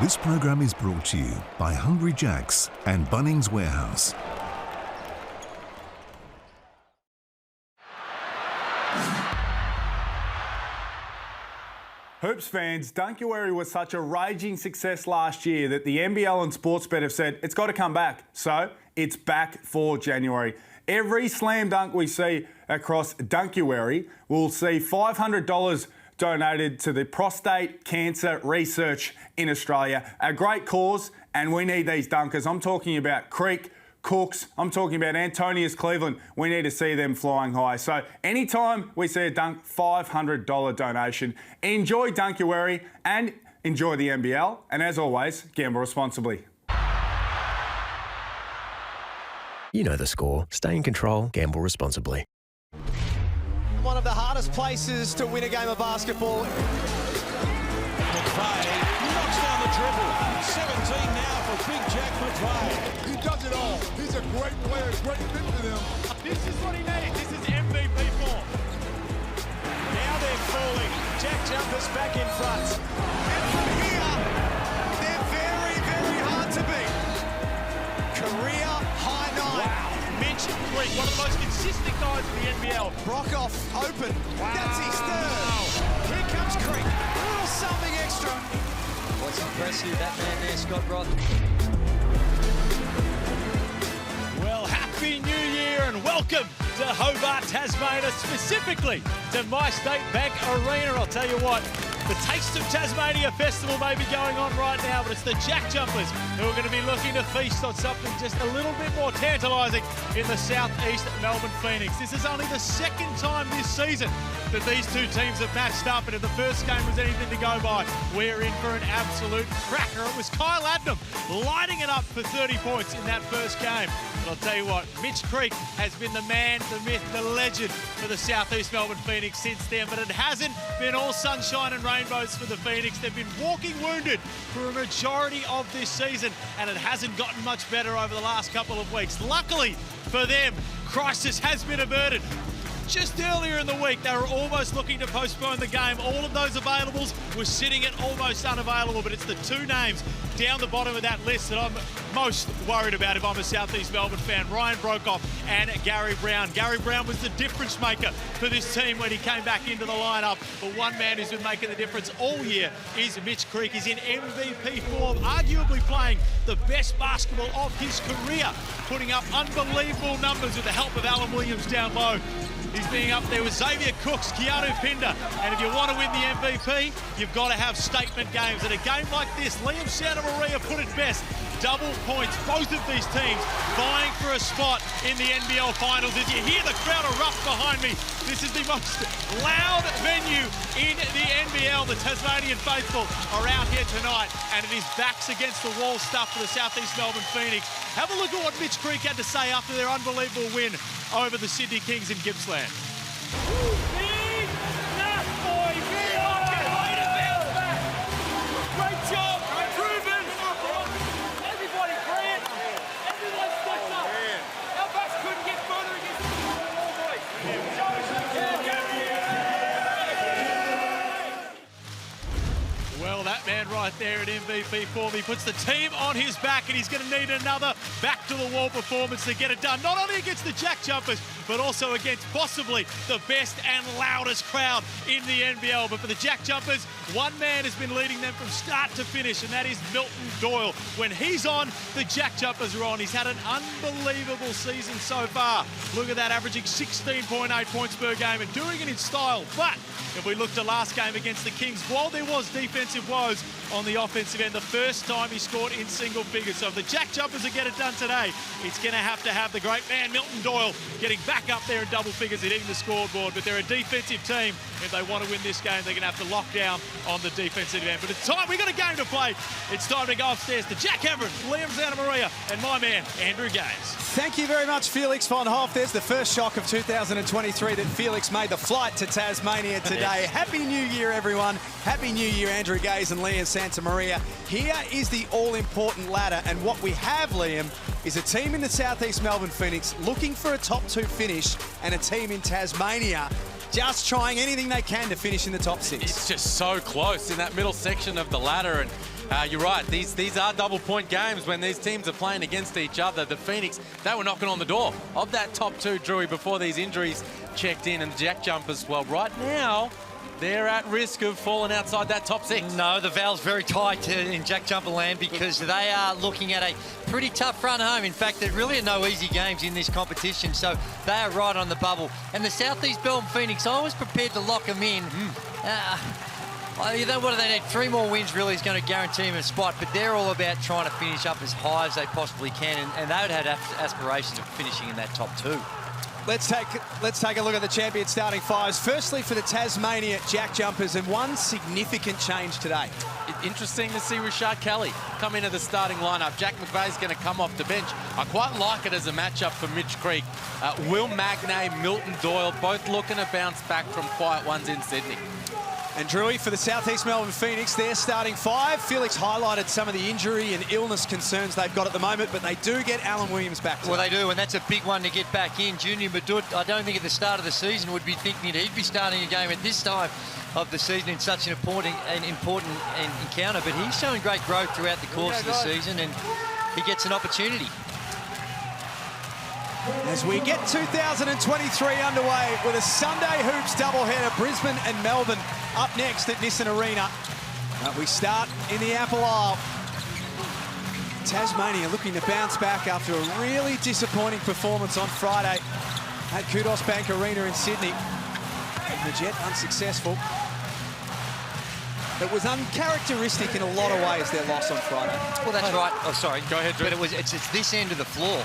This program is brought to you by Hungry Jack's and Bunnings Warehouse. Hoops fans, Dunkuary was such a raging success last year that the NBL and Sportsbet have said it's got to come back. So it's back for January. Every slam dunk we see across Dunkuary will see $500 donated to the prostate cancer research in Australia. A great cause, and we need these dunkers. I'm talking about Creek, Cooks, I'm talking about Antonius Cleveland. We need to see them flying high. So anytime we see a dunk, $500 donation. Enjoy Dunkuary and enjoy the NBL. And as always, gamble responsibly. You know the score. Stay in control, gamble responsibly. One of the hardest places to win a game of basketball. McVeigh knocks down the dribble. 17 now for Big Jack McVeigh. He does it all. He's a great player, great fit for them. This is what he needs. This is MVP form. Now they're falling. JackJumpers back in front. And from here, they're very, very hard to beat. Career high 9. Wow. Mitch Creek, one of the most consistent guys in the NBL. Brockoff open. Wow. That's his third. Here comes Creek. A little something extra. What's impressive, that man there, Scott Roth. Well, Happy New Year and welcome to Hobart, Tasmania, specifically to My State Bank Arena. I'll tell you what, the Taste of Tasmania Festival may be going on right now, but it's the JackJumpers who are going to be looking to feast on something just a little bit more tantalising in the southeast Melbourne Phoenix. This is only the second time this season that these two teams have matched up, and if the first game was anything to go by, we're in for an absolute cracker. It was Kyle Adnam lighting it up for 30 points in that first game. But I'll tell you what, Mitch Creek has been the man, the myth, the legend for the southeast Melbourne Phoenix since then, but it hasn't been all sunshine and rainbows for the Phoenix. They've been walking wounded for a majority of this season, and it hasn't gotten much better over the last couple of weeks. Luckily for them, crisis has been averted. Just earlier in the week, they were almost looking to postpone the game. All of those availables were sitting at almost unavailable, but it's the two names down the bottom of that list that I'm most worried about if I'm a Southeast Melbourne fan. Ryan Brokoff and Gary Brown. Gary Brown was the difference maker for this team when he came back into the lineup. But one man who's been making the difference all year is Mitch Creek. He's in MVP form, arguably playing the best basketball of his career, putting up unbelievable numbers with the help of Alan Williams down low. He's being up there with Xavier Cooks, Keanu Pinder, and if you want to win the MVP, you've got to have statement games. And a game like this, Liam Santamaria put it best. Double points, both of these teams vying for a spot in the NBL Finals. As you hear the crowd erupt behind me, this is the most loud venue in the NBL. The Tasmanian faithful are out here tonight, and it is backs against the wall stuff for the Southeast Melbourne Phoenix. Have a look at what Mitch Creek had to say after their unbelievable win over the Sydney Kings in Gippsland. Great job, proven. Everybody brilliant. Everyone stepped up. Our backs couldn't get further against the wall, boys. Well, that man right there at MVP form, he puts the team on his back, and he's going to need another back-to-the-wall performance to get it done, not only against the JackJumpers, but also against possibly the best and loudest crowd in the NBL. But for the JackJumpers, one man has been leading them from start to finish, and that is Milton Doyle. When he's on, the JackJumpers are on. He's had an unbelievable season so far. Look at that, averaging 16.8 points per game and doing it in style. But if we look to last game against the Kings, while there was defensive woes on the offensive end, the first time he scored in single figures. So if the JackJumpers will get it done today, it's going to have the great man Milton Doyle getting back up there in double figures and hitting the scoreboard. But they're a defensive team. If they want to win this game, they're going to have to lock down on the defensive end. But it's time. We've got a game to play. It's time to go upstairs to Jack Everett, Liam Santamaria, and my man Andrew Gaze. Thank you very much, Felix von Hoff. There's the first shock of 2023 that Felix made the flight to Tasmania today. Happy New Year, everyone. Happy New Year, Andrew Gaze and Liam Santamaria. Here is the all-important ladder, and what we have, Liam, is a team in the southeast Melbourne Phoenix looking for a top 2 finish, and a team in Tasmania just trying anything they can to finish in the top 6. It's just so close in that middle section of the ladder, and you're right, these are double-point games when these teams are playing against each other. The Phoenix, they were knocking on the door of that top 2, Drewy, before these injuries checked in, and the JackJumpers, well, right now, they're at risk of falling outside that top 6. No, the valve's very tight in JackJumper land because they are looking at a pretty tough run home. In fact, there really are no easy games in this competition, so they are right on the bubble. And the Southeast Melbourne Phoenix, I was prepared to lock them in. What do they need? 3 more wins really is going to guarantee them a spot, but they're all about trying to finish up as high as they possibly can, and they would have aspirations of finishing in that top 2. Let's take a look at the champion starting 5s. Firstly, for the Tasmania JackJumpers, and one significant change today. Interesting to see Rashad Kelly come into the starting lineup. Jack McVeigh's going to come off the bench. I quite like it as a matchup for Mitch Creek. Will Magnay, Milton Doyle, both looking to bounce back from quiet ones in Sydney. And Drewy, for the Southeast Melbourne Phoenix, they're starting 5. Felix highlighted some of the injury and illness concerns they've got at the moment, but they do get Alan Williams back today. Well, they do, and that's a big one to get back in. Junior Madud, I don't think at the start of the season would be thinking that he'd be starting a game at this time of the season in such an important encounter, but he's showing great growth throughout the course of the season, and he gets an opportunity. As we get 2023 underway with a Sunday Hoops doubleheader, Brisbane and Melbourne up next at Nissan Arena. We start in the Apple Isle. Tasmania looking to bounce back after a really disappointing performance on Friday at Kudos Bank Arena in Sydney. The Jet unsuccessful. It was uncharacteristic in a lot of ways, their loss on Friday. Well, that's right. Oh, sorry. Go ahead, Drew. But it's this end of the floor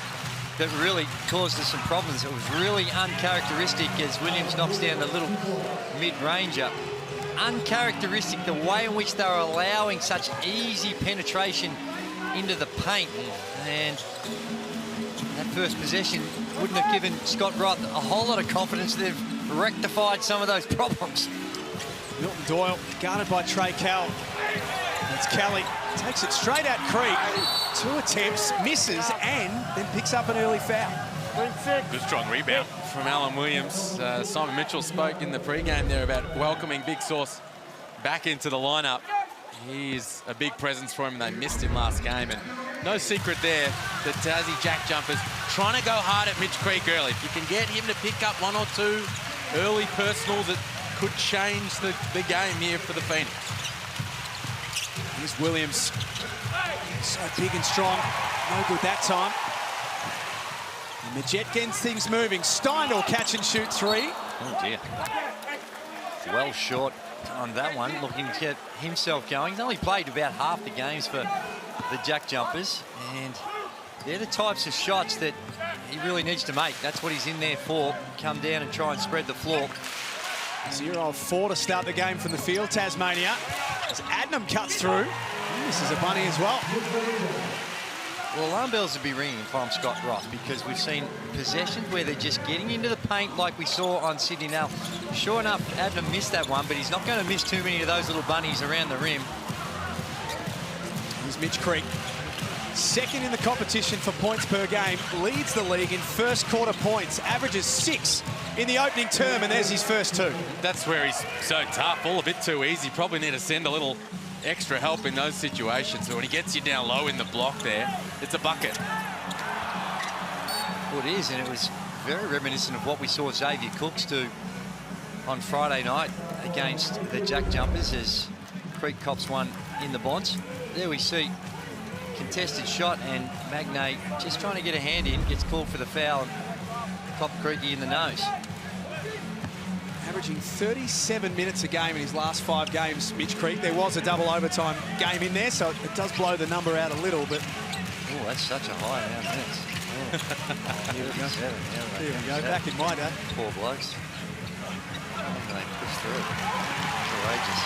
that really caused us some problems. It was really uncharacteristic as Williams knocks down the little mid-ranger. Uncharacteristic the way in which they were allowing such easy penetration into the paint. And that first possession wouldn't have given Scott Roth a whole lot of confidence. They've rectified some of those problems. Milton Doyle guarded by Trey Cal. It's Kelly. Takes it straight at Creek. 2 attempts, misses, and then picks up an early foul. Good strong rebound from Alan Williams. Simon Mitchell spoke in the pre-game there about welcoming Big Sauce back into the lineup. He is a big presence for him, and they missed him last game. And no secret there, the Tassie JackJumpers trying to go hard at Mitch Creek early. If you can get him to pick up 1 or 2 early personals, it could change the game here for the Phoenix. Here's Williams. So big and strong. No good that time. And the Jet gets things moving. Steindl catch and shoot 3. Oh, dear. Well short on that one, looking to get himself going. He's only played about half the games for the JackJumpers, and they're the types of shots that he really needs to make. That's what he's in there for. Come down and try and spread the floor. 0 of 4 to start the game from the field, Tasmania. As Adnam cuts through. This is a bunny as well. Well, alarm bells would be ringing if I'm Scott Roth, because we've seen possessions where they're just getting into the paint like we saw on Sydney. Now, sure enough, Adnam missed that one, but he's not going to miss too many of those little bunnies around the rim. Here's Mitch Creek. Second in the competition for points per game. Leads the league in first quarter points. Averages 6 in the opening term, and there's his first 2. That's where he's so tough, all a bit too easy. Probably need to send a little extra help in those situations. So when he gets you down low in the block there, it's a bucket. Well, it is, and it was very reminiscent of what we saw Xavier Cooks do on Friday night against the JackJumpers as Creek cops one in the bonds. There we see contested shot, and Magnay just trying to get a hand in, gets called for the foul and copped Creaky in the nose. Averaging 37 minutes a game in his last 5 games, Mitch Creek. There was a double overtime game in there, so it does blow the number out a little, but... Oh, that's such a high amount of minutes. Oh. Here we go. Here we go, back in my day. Poor blokes. They push through. Courageous.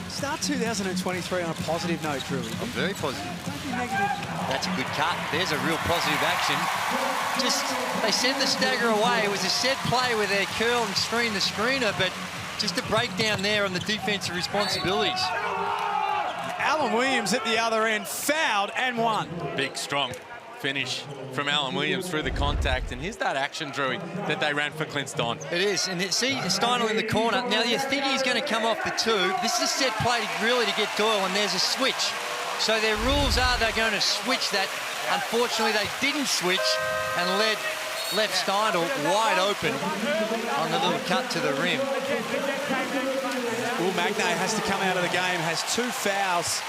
Start 2023 on a positive note, Drew. Oh, very positive. Don't be negative. That's a good cut. There's a real positive action. Just, they send the stagger away. It was a set play where they curl and screen the screener, but just a breakdown there on the defensive responsibilities. Alan Williams at the other end, fouled and won. Big, strong finish from Alan Williams through the contact. And here's that action, Drewy, that they ran for Clint Steindl. It is, and see Steindl in the corner. Now you think he's going to come off the two. This is a set play really to get Doyle, and there's a switch. So their rules are they're going to switch that. Unfortunately, they didn't switch and left Steindl wide open on the little cut to the rim. Will Magnay has to come out of the game, has 2 fouls.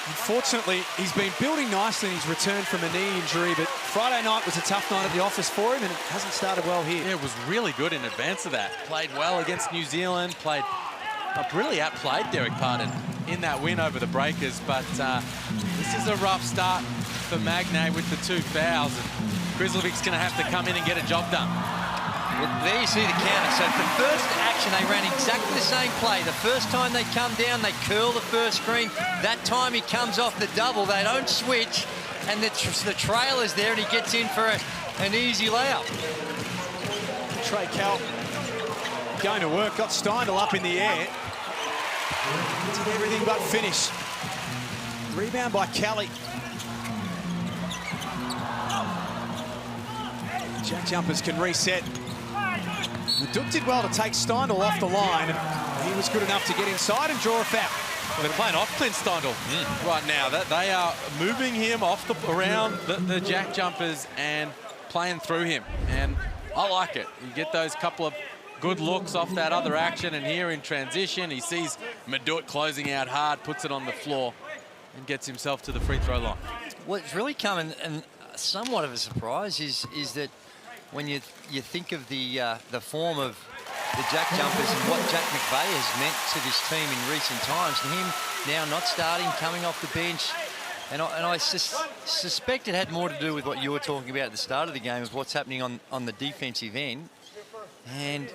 Unfortunately, he's been building nicely in his return from a knee injury, but Friday night was a tough night at the office for him, and it hasn't started well here. Yeah, it was really good in advance of that. Played well against New Zealand, really outplayed Derek Pardon in that win over the Breakers, but this is a rough start for Magnay with the 2 fouls, and Grizzlevic's going to have to come in and get a job done. Well, there you see the counter. So the first action, they ran exactly the same play. The first time they come down, they curl the first screen. That time he comes off the double. They don't switch, and the trailer's there, and he gets in for an easy layup. Trey Cal going to work, got Steindl up in the air. Did everything but finish. Rebound by Kelly. JackJumpers can reset. The Duke did well to take Steindl off the line, and he was good enough to get inside and draw a foul. Well, they're playing off Clint Steindl right now. They are moving him around the JackJumpers and playing through him. And I like it. You get those couple of good looks off that other action, and here in transition, he sees Madut closing out hard, puts it on the floor, and gets himself to the free throw line. What's really come and somewhat of a surprise is that when you think of the form of the JackJumpers and what Jack McVeigh has meant to this team in recent times, and him now not starting, coming off the bench, and I suspect it had more to do with what you were talking about at the start of the game, of what's happening on the defensive end. And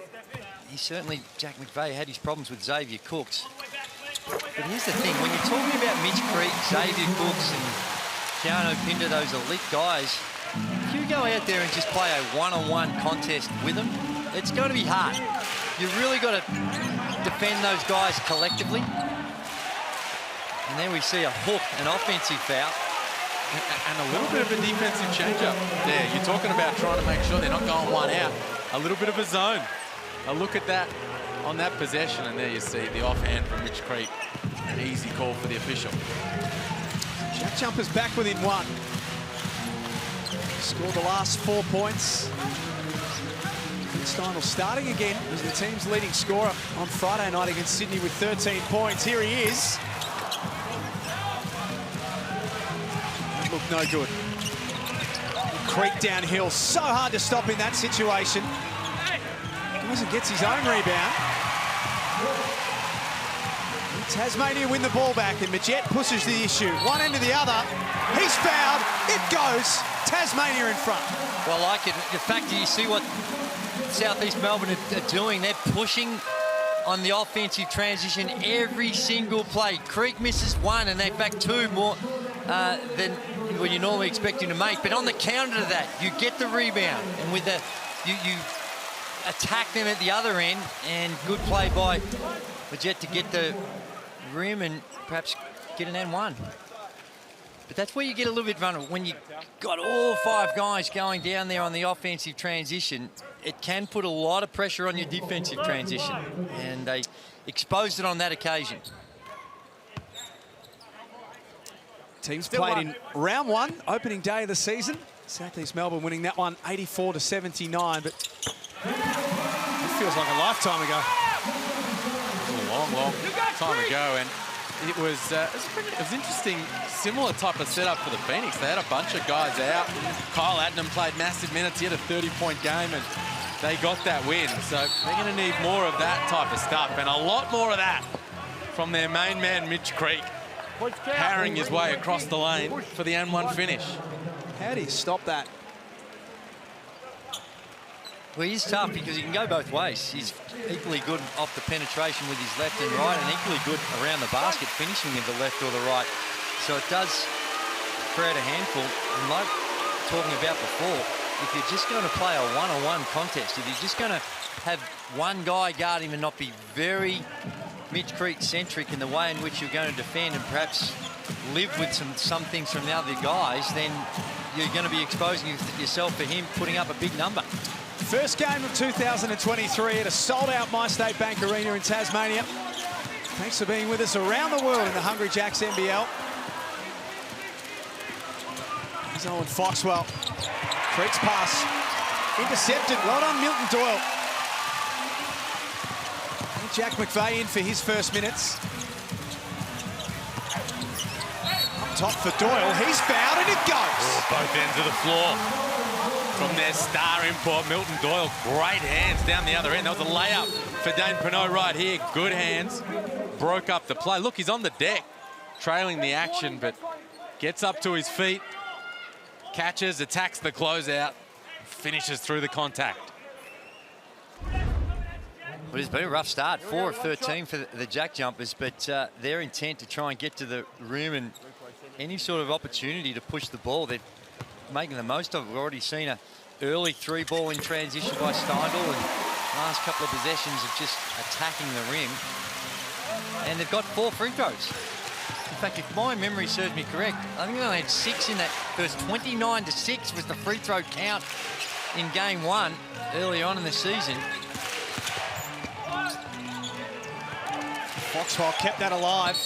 he certainly, Jack McVeigh, had his problems with Xavier Cooks. But here's the thing, when you're talking about Mitch Creek, Xavier Cooks and Keanu Pinder, those elite guys, if you go out there and just play a one-on-one contest with them, it's going to be hard. You really got to defend those guys collectively. And then we see a hook, an offensive foul. And a little bit of a defensive change-up there. You're talking about trying to make sure they're not going one out. A little bit of a zone. A look at that on that possession, and there you see the offhand from Mitch Creek. An easy call for the official. JackJumpers back within 1. Scored the last 4 points. Steindl starting again as the team's leading scorer on Friday night against Sydney with 13 points. Here he is. That looked no good. Creek downhill, so hard to stop in that situation. Goes and gets his own rebound. Tasmania win the ball back, and Majet pushes the issue. One end to the other. He's fouled. It goes. Tasmania in front. Well, I like it. The fact that you see what Southeast Melbourne are doing, they're pushing on the offensive transition every single play. Creek misses 1, and in fact 2 more than when you normally expect him to make. But on the counter to that, you get the rebound, and with the you attack them at the other end, and good play by Majet to get the rim and perhaps get an N1. But that's where you get a little bit vulnerable. When you've got all 5 guys going down there on the offensive transition, it can put a lot of pressure on your defensive transition. And they exposed it on that occasion. Teams played in round 1, opening day of the season. Southeast Melbourne winning that one 84-79, but it feels like a lifetime ago. It was a long, long time ago, and it was interesting, similar type of setup for the Phoenix. They had a bunch of guys out. Kyle Adnam played massive minutes. He had a 30-point game, and they got that win. So they're going to need more of that type of stuff, and a lot more of that from their main man, Mitch Creek, powering his way across the lane for the N1 finish. How do you stop that? Well, he's tough because he can go both ways. He's equally good off the penetration with his left and right, and equally good around the basket, finishing with the left or the right. So it does create a handful. And like talking about before, if you're just going to play a one-on-one contest, if you're just going to have one guy guard him and not be very Mitch Creek-centric in the way in which you're going to defend, and perhaps live with some things from the other guys, then you're going to be exposing yourself for him putting up a big number. First game of 2023 at a sold-out MyState Bank Arena in Tasmania. Thanks for being with us around the world in the Hungry Jacks NBL. Here's Owen Foxwell. Creek's pass. Intercepted. Well done, Milton Doyle. And Jack McVeigh in for his first minutes. Up top for Doyle. He's fouled and it goes. Oh, both ends of the floor. From their star import, Milton Doyle. Great hands down the other end. That was a layup for Dane Pinot right here. Good hands. Broke up the play. Look, he's on the deck, trailing the action, but gets up to his feet, catches, attacks the closeout, finishes through the contact. Well, it's been a rough start. 4 of 13 for the JackJumpers, but their intent to try and get to the rim and any sort of opportunity to push the ball, they're making the most of it. We've already seen an early 3-ball in transition by Steindl, and last couple of possessions of just attacking the rim. And they've got 4 free throws. In fact, if my memory serves me correct, I think they only had 6 in that first. 29-6 was the free throw count in game 1 early on in the season. Foxwell kept that alive.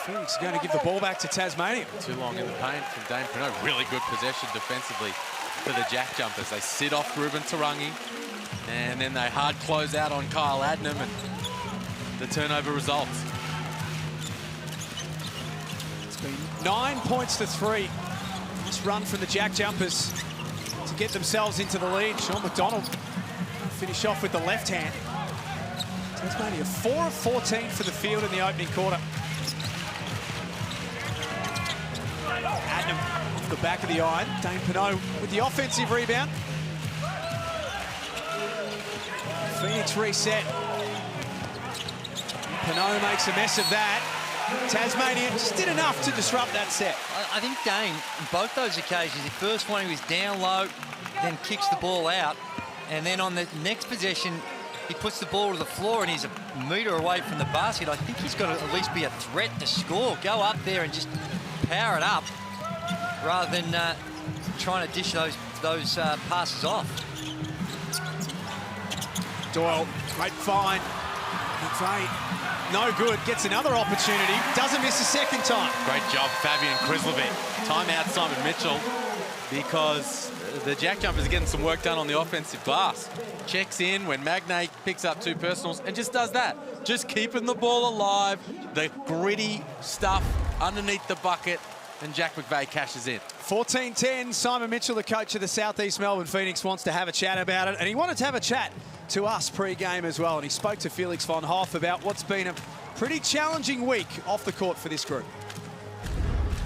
Phoenix going to give the ball back to Tasmania. Too long in the paint from Dane Pinot. Really good possession defensively for the JackJumpers. They sit off Ruben Tarangi, and then they hard close out on Kyle Adnam, and the turnover results. It's been 9 points to 3. This run from the JackJumpers to get themselves into the lead. Sean McDonald finish off with the left hand. Tasmania 4 of 14 for the field in the opening quarter. Adnam off the back of the iron. Dane Pinot with the offensive rebound. Phoenix reset. Pinot makes a mess of that. Tasmania just did enough to disrupt that set. I think Dane, in both those occasions, the first one he was down low, then kicks the ball out, and then on the next possession, he puts the ball to the floor and he's a metre away from the basket. I think he's got to at least be a threat to score. Go up there and just power it up rather than trying to dish those passes off. Doyle, great find. McVeigh, no good. Gets another opportunity. Doesn't miss a second time. Great job, Fabian Krizlovic. Timeout, Simon Mitchell, because the JackJumpers are getting some work done on the offensive glass. Checks in when Magnay picks up 2 personals and just does that. Just keeping the ball alive, the gritty stuff underneath the bucket, and Jack McVeigh cashes in. 14-10, Simon Mitchell, the coach of the Southeast Melbourne Phoenix, wants to have a chat about it, and he wanted to have a chat to us pre-game as well, and he spoke to Felix von Hoff about what's been a pretty challenging week off the court for this group.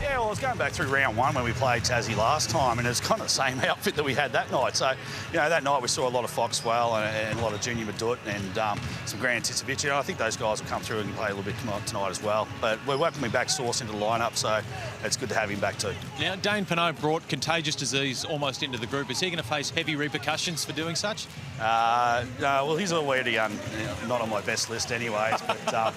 Yeah, well, I was going back through round 1 when we played Tassie last time, and it's kind of the same outfit that we had that night. So, you know, that night we saw a lot of Foxwell and a lot of Junior Madut and some Grant Tisovich. You know, I think those guys will come through and play a little bit tonight as well. But we're welcoming back Sauce into the lineup, so it's good to have him back too. Now, Dane Pinot brought contagious disease almost into the group. Is he going to face heavy repercussions for doing such? No, well, he's already not on my best list anyways. But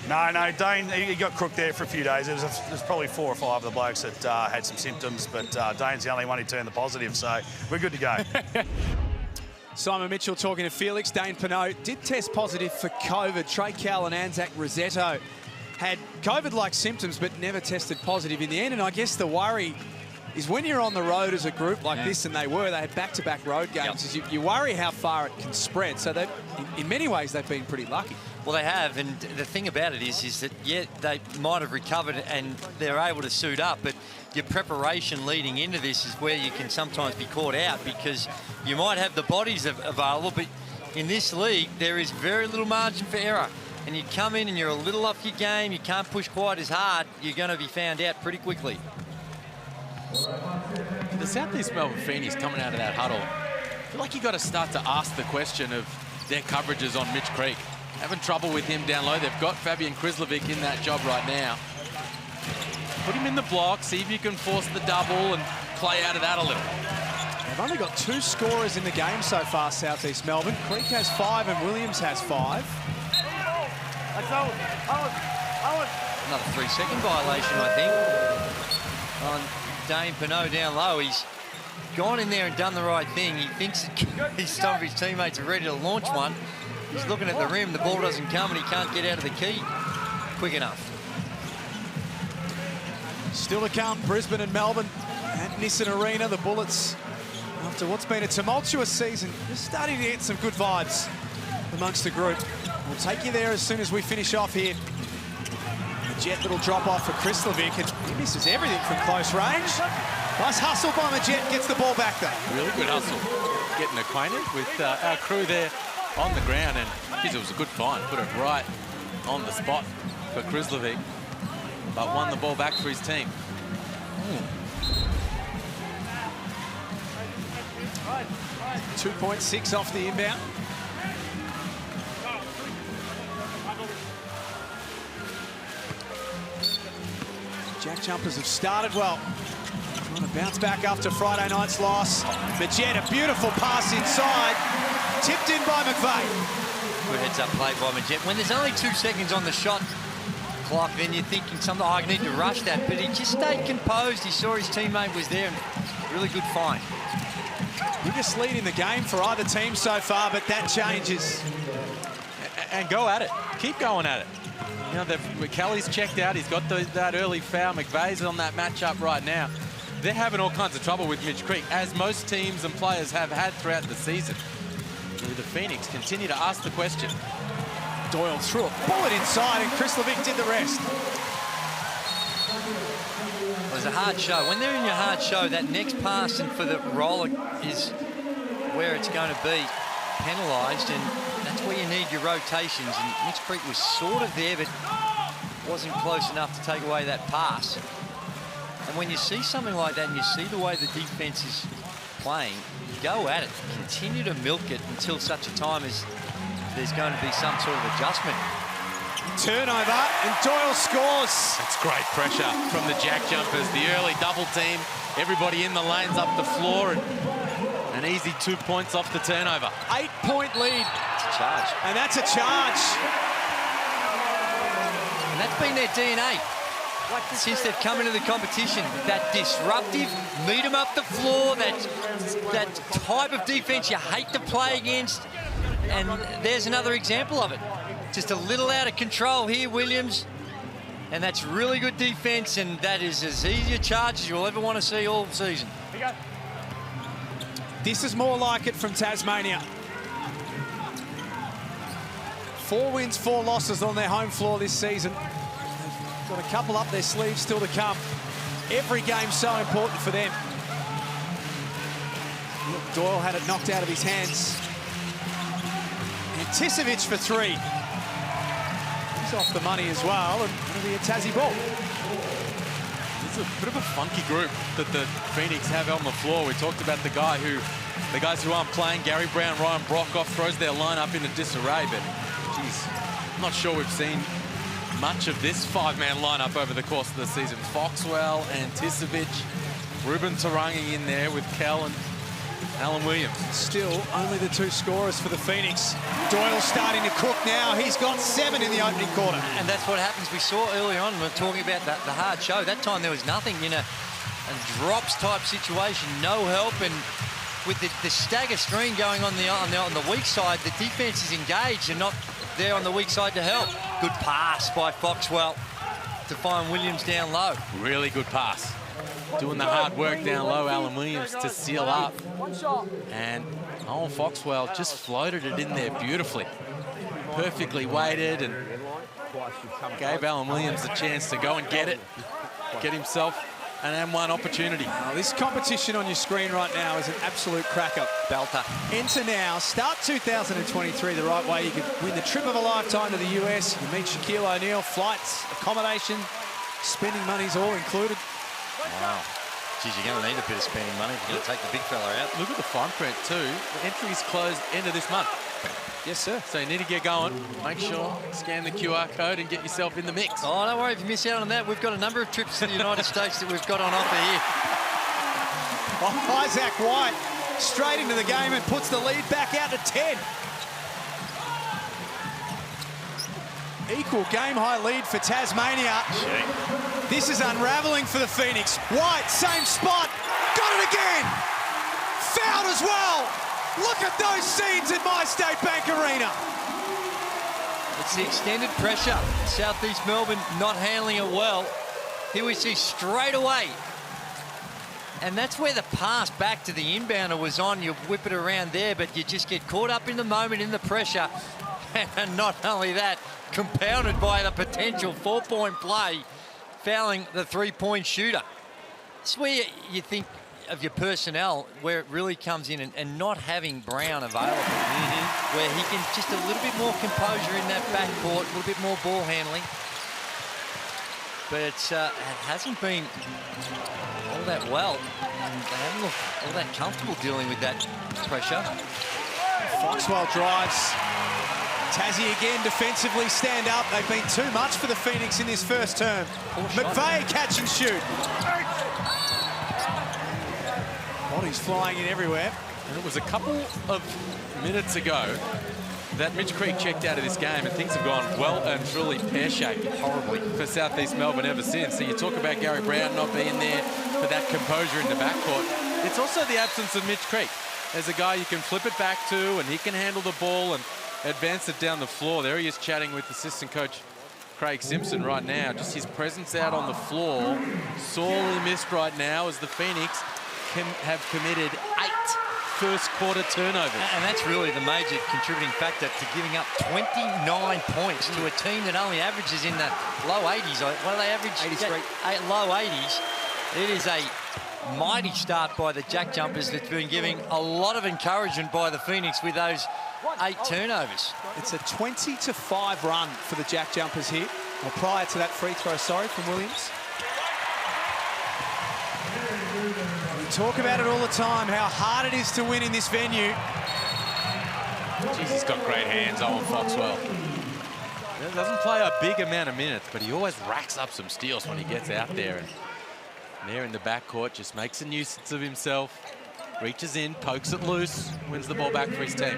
no, Dane, he got crooked there for a few days. There's probably 4 or 5 of the blokes that had some symptoms, but Dane's the only one who turned the positive, so we're good to go. Simon Mitchell talking to Felix. Dane Pinot did test positive for COVID. Trey Cal and Anzac Rosetto had COVID-like symptoms but never tested positive in the end, and I guess the worry is when you're on the road as a group like this, and they had back-to-back road games, is you worry how far it can spread. So in many ways, they've been pretty lucky. Well, they have, and the thing about it is that, yeah, they might have recovered and they're able to suit up, but your preparation leading into this is where you can sometimes be caught out, because you might have the bodies available, but in this league, there is very little margin for error. And you come in and you're a little off your game, you can't push quite as hard, you're going to be found out pretty quickly. The Southeast Melbourne Phoenix coming out of that huddle, I feel like you got to start to ask the question of their coverages on Mitch Creek. Having trouble with him down low. They've got Fabian Krizlovic in that job right now. Put him in the block, see if you can force the double and play out of that a little. They've only got 2 scorers in the game so far, Southeast Melbourne. Creek has 5 and Williams has 5. Another 3-second violation, I think, on Dane Pinot down low. He's gone in there and done the right thing. He thinks some of his teammates are ready to launch one. He's looking at the rim, the ball doesn't come, and he can't get out of the key quick enough. Still to come, Brisbane and Melbourne at Nissan Arena. The Bullets, after what's been a tumultuous season, just starting to get some good vibes amongst the group. We'll take you there as soon as we finish off here. A jet little drop off for Krislovic, and he misses everything from close range. Nice hustle by Majet, gets the ball back though. Really good hustle. Getting acquainted with our crew there on the ground, and geez, it was a good find. Put it right on the spot for Krislovic, but won the ball back for his team. 2.6 off the inbound. JackJumpers have started well. Trying to bounce back after Friday night's loss. Majet, a beautiful pass inside. Tipped in by McVeigh. Good heads-up play by Majet. When there's only 2 seconds on the shot clock, then you're thinking something, I need to rush that. But he just stayed composed. He saw his teammate was there, and really good find. Biggest lead in the game for either team so far, but that changes. And go at it. Keep going at it. You know, Kelly's checked out. He's got that early foul. McVeigh's on that matchup right now. They're having all kinds of trouble with Mitch Creek, as most teams and players have had throughout the season. The Phoenix continue to ask the question. Doyle threw a bullet inside, and Krislovic did the rest. It was a hard show. When they're in your hard show, that next pass and for the roller is where it's going to be penalised, and that's where you need your rotations. And Mitch Creek was sort of there, but wasn't close enough to take away that pass. And when you see something like that and you see the way the defence is playing, go at it. Continue to milk it until such a time as there's going to be some sort of adjustment. Turnover, and Doyle scores. That's great pressure from the JackJumpers. The early double team, everybody in the lanes up the floor, and an easy 2 points off the turnover. 8-point lead. It's a charge. And that's a charge. And that's been their DNA. Since they've come into the competition, that disruptive, meet them up the floor, that type of defense you hate to play against. And there's another example of it. Just a little out of control here, Williams. And that's really good defense, and that is as easy a charge as you'll ever want to see all season. This is more like it from Tasmania. 4 wins, 4 losses on their home floor this season. Got a couple up their sleeves still to come. Every game so important for them. Look, Doyle had it knocked out of his hands. And Tisevich for 3. He's off the money as well, and it'll be a Tassie ball. It's a bit of a funky group that the Phoenix have on the floor. We talked about the guys who aren't playing. Gary Brown, Ryan Brockhoff throws their lineup into disarray, but geez, I'm not sure we've seen much of this 5-man lineup over the course of the season. Foxwell and Tisevich, Ruben Tarangi in there with Kel and Alan Williams. Still only the 2 scorers for the Phoenix. Doyle starting to cook now. He's got 7 in the opening quarter. And that's what happens. We saw earlier on, we were talking about the hard show. That time there was nothing in a drops type situation, no help, and with the stagger screen going on the weak side, the defense is engaged and not there on the weak side to help. Good pass by Foxwell to find Williams down low. Really good pass. Doing the hard work down low, Alan Williams to seal up. And Owen Foxwell just floated it in there beautifully. Perfectly weighted and gave Alan Williams a chance to go and get it, get himself an M1 opportunity. Oh, this competition on your screen right now is an absolute cracker. Belter. Enter now. Start 2023 the right way. You could win the trip of a lifetime to the US. You meet Shaquille O'Neal. Flights, accommodation, spending money's all included. Wow. Geez, you're going to need a bit of spending money if you're going to take the big fella out. Look at the fine print too. The entry's closed end of this month. Yes, sir. So you need to get going. Make sure, scan the QR code and get yourself in the mix. Oh, don't worry if you miss out on that. We've got a number of trips to the United States that we've got on offer here. Oh, Isaac White straight into the game and puts the lead back out to 10. equal game-high lead for Tasmania. This is unravelling for the Phoenix. White, same spot. Got it again. Fouled as well. Look at those scenes at My State Bank Arena. It's the extended pressure. Southeast Melbourne not handling it well. Here we see straight away. And that's where the pass back to the inbounder was on. You whip it around there, but you just get caught up in the moment in the pressure. And not only that, compounded by the potential 4-point play, fouling the 3-point shooter. It's where you think of your personnel, where it really comes in, and not having Brown available, where he can just a little bit more composure in that backcourt, a little bit more ball handling. But it hasn't been all that well, and they haven't looked all that comfortable dealing with that pressure. Foxwell drives. Tassie again defensively stand up. They've been too much for the Phoenix in this first term. McVeigh catch and shoot. Bodies flying in everywhere. And it was a couple of minutes ago that Mitch Creek checked out of this game, and things have gone well and truly pear-shaped horribly for Southeast Melbourne ever since. So you talk about Gary Brown not being there for that composure in the backcourt. It's also the absence of Mitch Creek as a guy you can flip it back to, and he can handle the ball and advance it down the floor. There he is chatting with assistant coach Craig Simpson right now. Just his presence out on the floor, sorely missed right now, as the Phoenix have committed 8 first-quarter turnovers. And that's really the major contributing factor to giving up 29 points to a team that only averages in the low 80s. What do they average? 83. Low 80s. It is a mighty start by the JackJumpers that's been giving a lot of encouragement by the Phoenix with those 8 turnovers. It's a 20-5 run for the JackJumpers here. Well, prior to that free throw, from Williams. We talk about it all the time, how hard it is to win in this venue. Jeez, he's got great hands, Owen Foxwell. He doesn't play a big amount of minutes, but he always racks up some steals when he gets out there. And there in the backcourt, just makes a nuisance of himself. Reaches in, pokes it loose, wins the ball back for his team.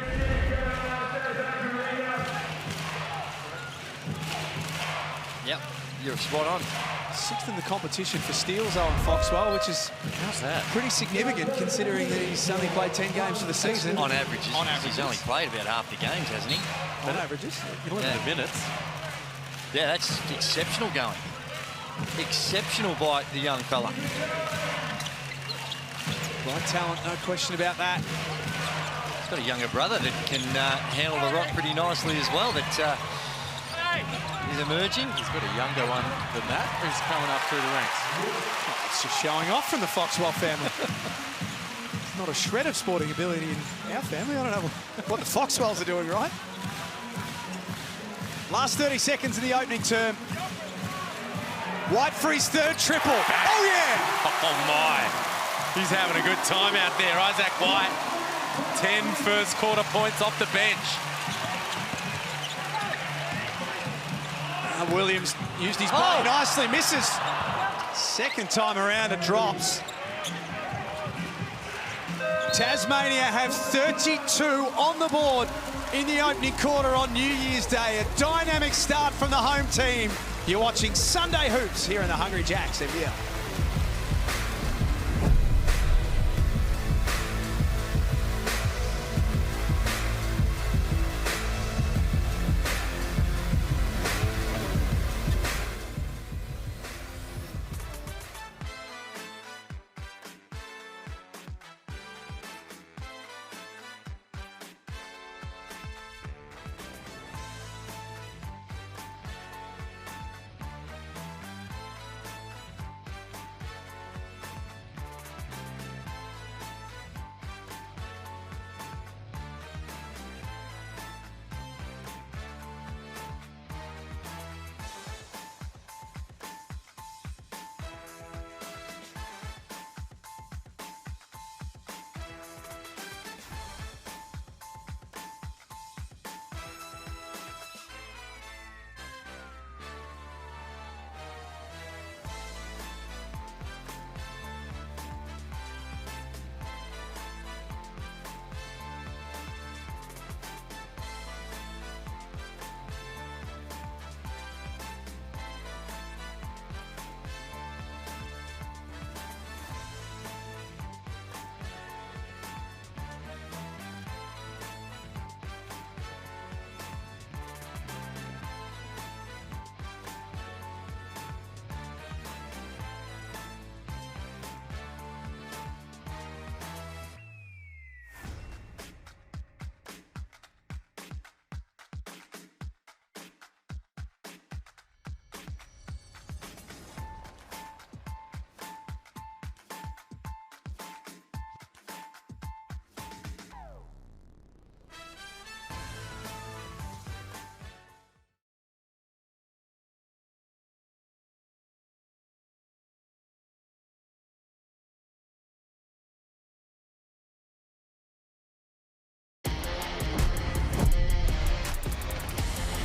Yep, you're spot on. 6th in the competition for steals, Owen Foxwell, which is pretty significant considering that he's only played 10 games for the season. On average, he's only played about half the games, hasn't he? On averages. You look at the minutes. Yeah, that's exceptional going. Exceptional by the young fella. Right talent, no question about that. He's got a younger brother that can handle the rock pretty nicely as well. That is emerging. He's got a younger one than that who's coming up through the ranks. Oh, it's just showing off from the Foxwell family. There's not a shred of sporting ability in our family. I don't know what the Foxwells are doing right. Last 30 seconds in the opening term. White for his 3rd triple. Oh, yeah! Oh, my. He's having a good time out there. Isaac White, 10 first-quarter points off the bench. Williams used his body nicely, misses. Second time around, it drops. Tasmania have 32 on the board in the opening quarter on New Year's Day. A dynamic start from the home team. You're watching Sunday Hoops here in the Hungry Jacks NBL.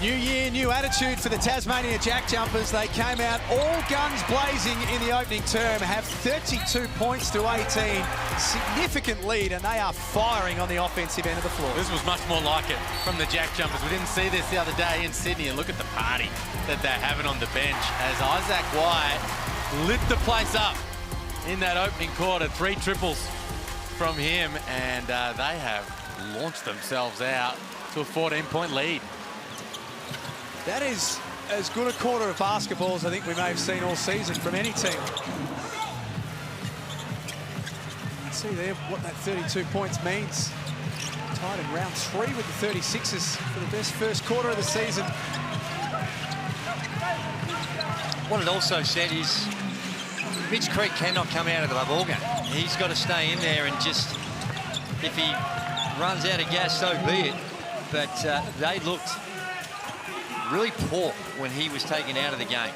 New year, new attitude for the Tasmania JackJumpers. They came out all guns blazing in the opening term, have 32 points to 18. Significant lead, and they are firing on the offensive end of the floor. This was much more like it from the JackJumpers. We didn't see this the other day in Sydney, and look at the party that they're having on the bench as Isaac White lit the place up in that opening quarter. 3 triples from him, and they have launched themselves out to a 14-point lead. That is as good a quarter of basketball as I think we may have seen all season from any team. You can see there what that 32 points means. Tied in round 3 with the 36ers for the best first quarter of the season. What it also said is Mitch Creek cannot come out of the ball game. He's got to stay in there, and just, if he runs out of gas, so be it. But they looked really poor when he was taken out of the game.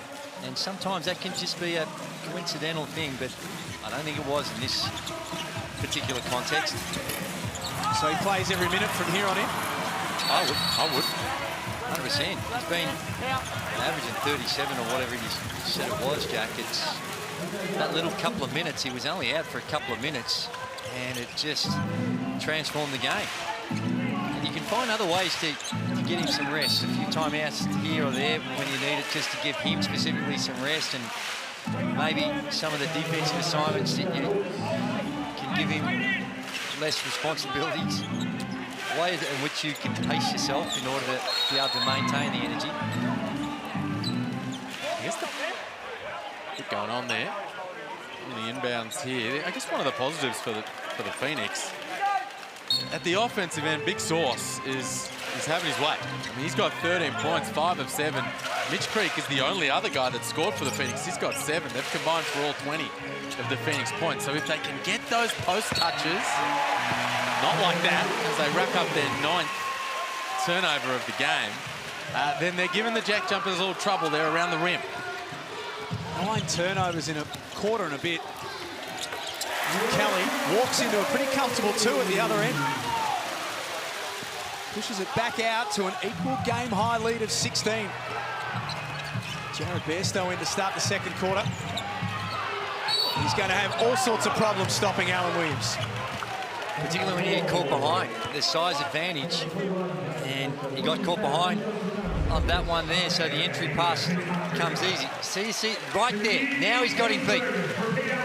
And sometimes that can just be a coincidental thing, but I don't think it was in this particular context. So he plays every minute from here on in? I would. 100%. He's been averaging 37 or whatever you said it was, Jack. It's that little couple of minutes. He was only out for a couple of minutes, and it just transformed the game. And you can find other ways to get him some rest. A few timeouts here or there when you need it, just to give him specifically some rest, and maybe some of the defensive assignments that you can give him less responsibilities. A way in which you can pace yourself in order to be able to maintain the energy. I guess the bit going on there in the inbounds here. I guess one of the positives for the Phoenix at the offensive end, Big Sauce is having his way. I mean, he's got 13 points, 5 of 7. Mitch Creek is the only other guy that scored for the Phoenix. He's got 7. They've combined for all 20 of the Phoenix points. So if they can get those post touches, not like that, as they rack up their 9th turnover of the game, then they're giving the JackJumpers a little trouble there around the rim. 9 turnovers in a quarter and a bit. Kelly walks into a pretty comfortable 2 at the other end. Pushes it back out to an equal game-high lead of 16. Jared Bairstow in to start the second quarter. He's going to have all sorts of problems stopping Alan Williams. Particularly when you get caught behind. The size advantage, and he got caught behind on that one there, so the entry pass comes easy. See, right there. Now he's got him beat.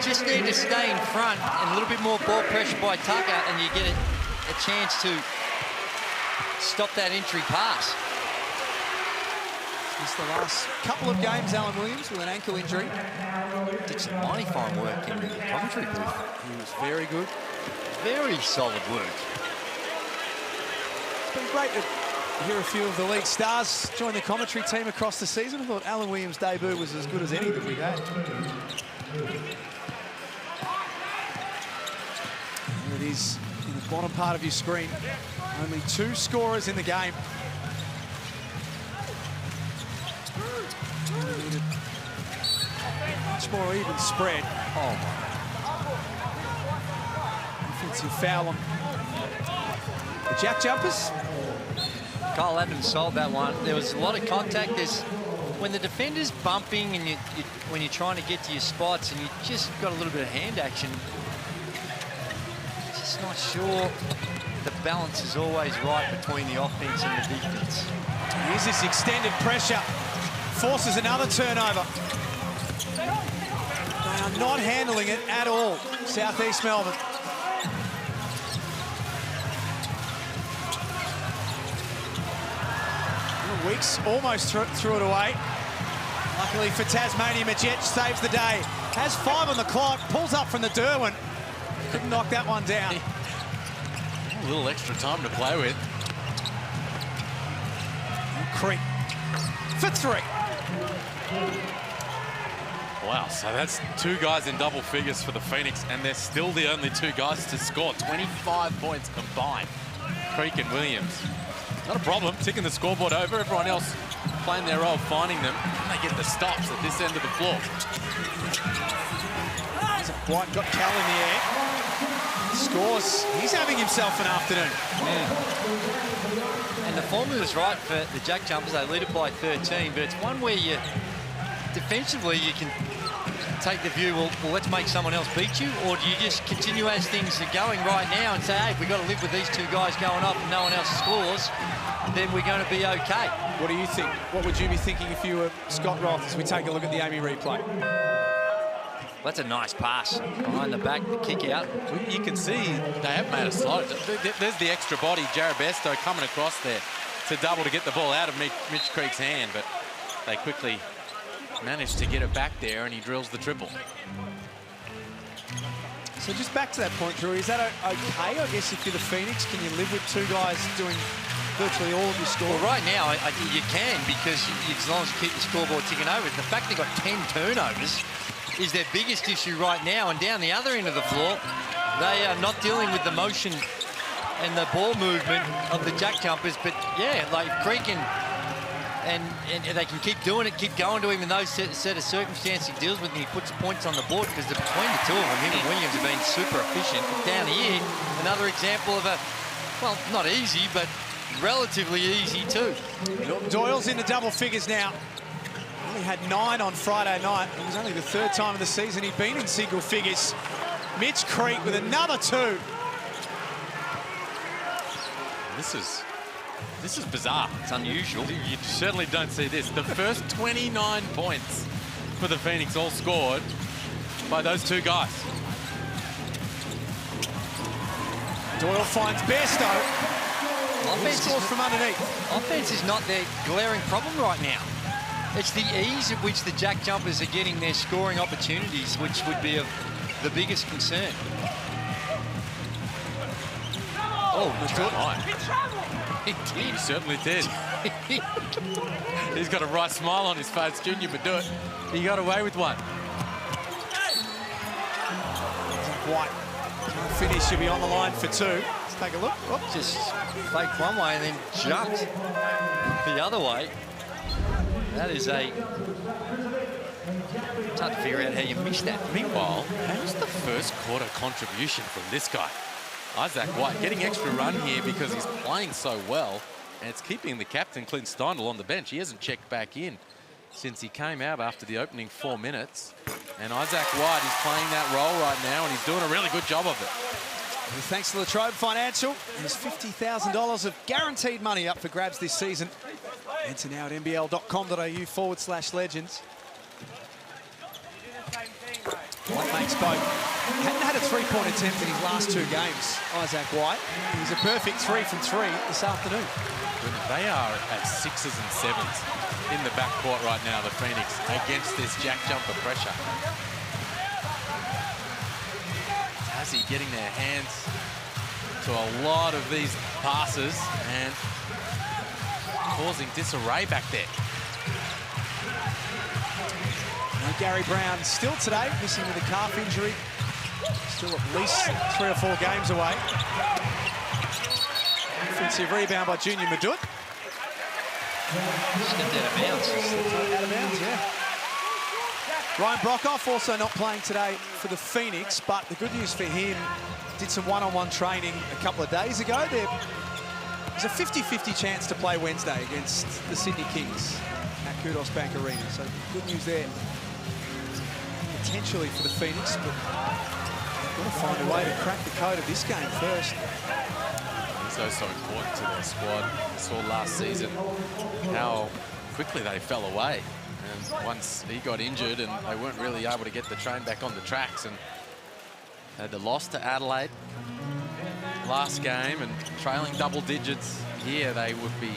Just need to stay in front and a little bit more ball pressure by Tucker, and you get a chance to stop that entry pass. Missed the last couple of games, Alan Williams, with an ankle injury. Did some mighty fine work in the commentary booth. He was very good. Very solid work. It's been great to hear a few of the league stars join the commentary team across the season. I thought Alan Williams' debut was as good as any that we've had. And it is in the bottom part of your screen. Only 2 scorers in the game. Much more even spread. Oh my. Offensive foul on the JackJumpers. Kyle Adams sold that one. There was a lot of contact. When the defender's bumping and when you're trying to get to your spots and you just got a little bit of hand action, just not sure the balance is always right between the offense and the defense. Here's this extended pressure. Forces another turnover. They are not handling it at all, Southeast Melbourne. Weeks almost threw it away. Luckily for Tasmania, Majec saves the day. Has 5 on the clock, pulls up from the Derwin. Couldn't knock that one down. A little extra time to play with. Creek for 3. Wow, so that's 2 guys in double figures for the Phoenix, and they're still the only 2 guys to score. 25 points combined. Creek and Williams. Not a problem, ticking the scoreboard over. Everyone else playing their role, finding them, and they get the stops at this end of the floor. White got Cal in the air. Scores. He's having himself an afternoon. Yeah. And the formula's right for the JackJumpers. They lead it by 13, but it's one where you, defensively, you can take the view, well, let's make someone else beat you, or do you just continue as things are going right now and say, hey, if we've got to live with these two guys going up and no one else scores, then we're going to be okay. What do you think? What would you be thinking if you were Scott Roth as we take a look at the Amy replay? That's a nice pass behind the back, the kick out. You can see they have made a slot. There's the extra body, Jarabesto coming across there to double to get the ball out of Mitch Creek's hand, but they quickly managed to get it back there, and he drills the triple. So just back to that point, Drew, is that okay? I guess if you're the Phoenix, can you live with two guys doing virtually all of your score? Well, right now, I think you can, because as long as you keep the scoreboard ticking over. The fact they've got 10 turnovers is their biggest issue right now, and down the other end of the floor, they are not dealing with the motion and the ball movement of the JackJumpers, but yeah, like Creek and they can keep doing it, keep going to him in those set of circumstances he deals with, and he puts points on the board, because between the two of them, him and Williams have been super efficient. But down here, another example of a, well, not easy, but relatively easy too. Doyle's into double figures now. Only had 9 on Friday night. It was only the 3rd time of the season he'd been in single figures. Mitch Creek with another 2. This is bizarre. It's unusual. You certainly don't see this. The first 29 points for the Phoenix all scored by those two guys. Doyle finds Bairstow. Offense scores from underneath. Offense is not their glaring problem right now. It's the ease at which the JackJumpers are getting their scoring opportunities, which would be of the biggest concern. Oh, He certainly did. He's got a right smile on his face. Junior Badut, he got away with one. White finish, should be on the line for 2. Let's take a look. Oops. Just faked one way and then jumped the other way. That is a tough to figure out how you missed that. Meanwhile, how's the first quarter contribution from this guy? Isaac White getting extra run here because he's playing so well, and it's keeping the captain, Clint Steindl, on the bench. He hasn't checked back in since he came out after the opening 4 minutes. And Isaac White is playing that role right now, and he's doing a really good job of it. And thanks to Latrobe Financial, there's $50,000 of guaranteed money up for grabs this season. Enter now at nbl.com.au/legends. White makes both. Hadn't had a 3-point attempt in his last 2 games, Isaac White. He's a perfect 3 from 3 this afternoon. They are at 6s and 7s in the backcourt right now, the Phoenix, against this JackJumper pressure. Tassie getting their hands to a lot of these passes and causing disarray back there. No Gary Brown still today, missing with a calf injury. Still at least 3 or 4 games away. Offensive rebound by Junior Madut. Stepped out of bounds. Out of bounds, yeah. Ryan Brockhoff also not playing today for the Phoenix, but the good news for him, did some one-on-one training a couple of days ago. There's a 50-50 chance to play Wednesday against the Sydney Kings at Kudos Bank Arena. So good news there, potentially for the Phoenix, but they've got to find a way to crack the code of this game first. He's so important to their squad. We saw last season how quickly they fell away. And once he got injured and they weren't really able to get the train back on the tracks, and had the loss to Adelaide last game and trailing double digits here, they would be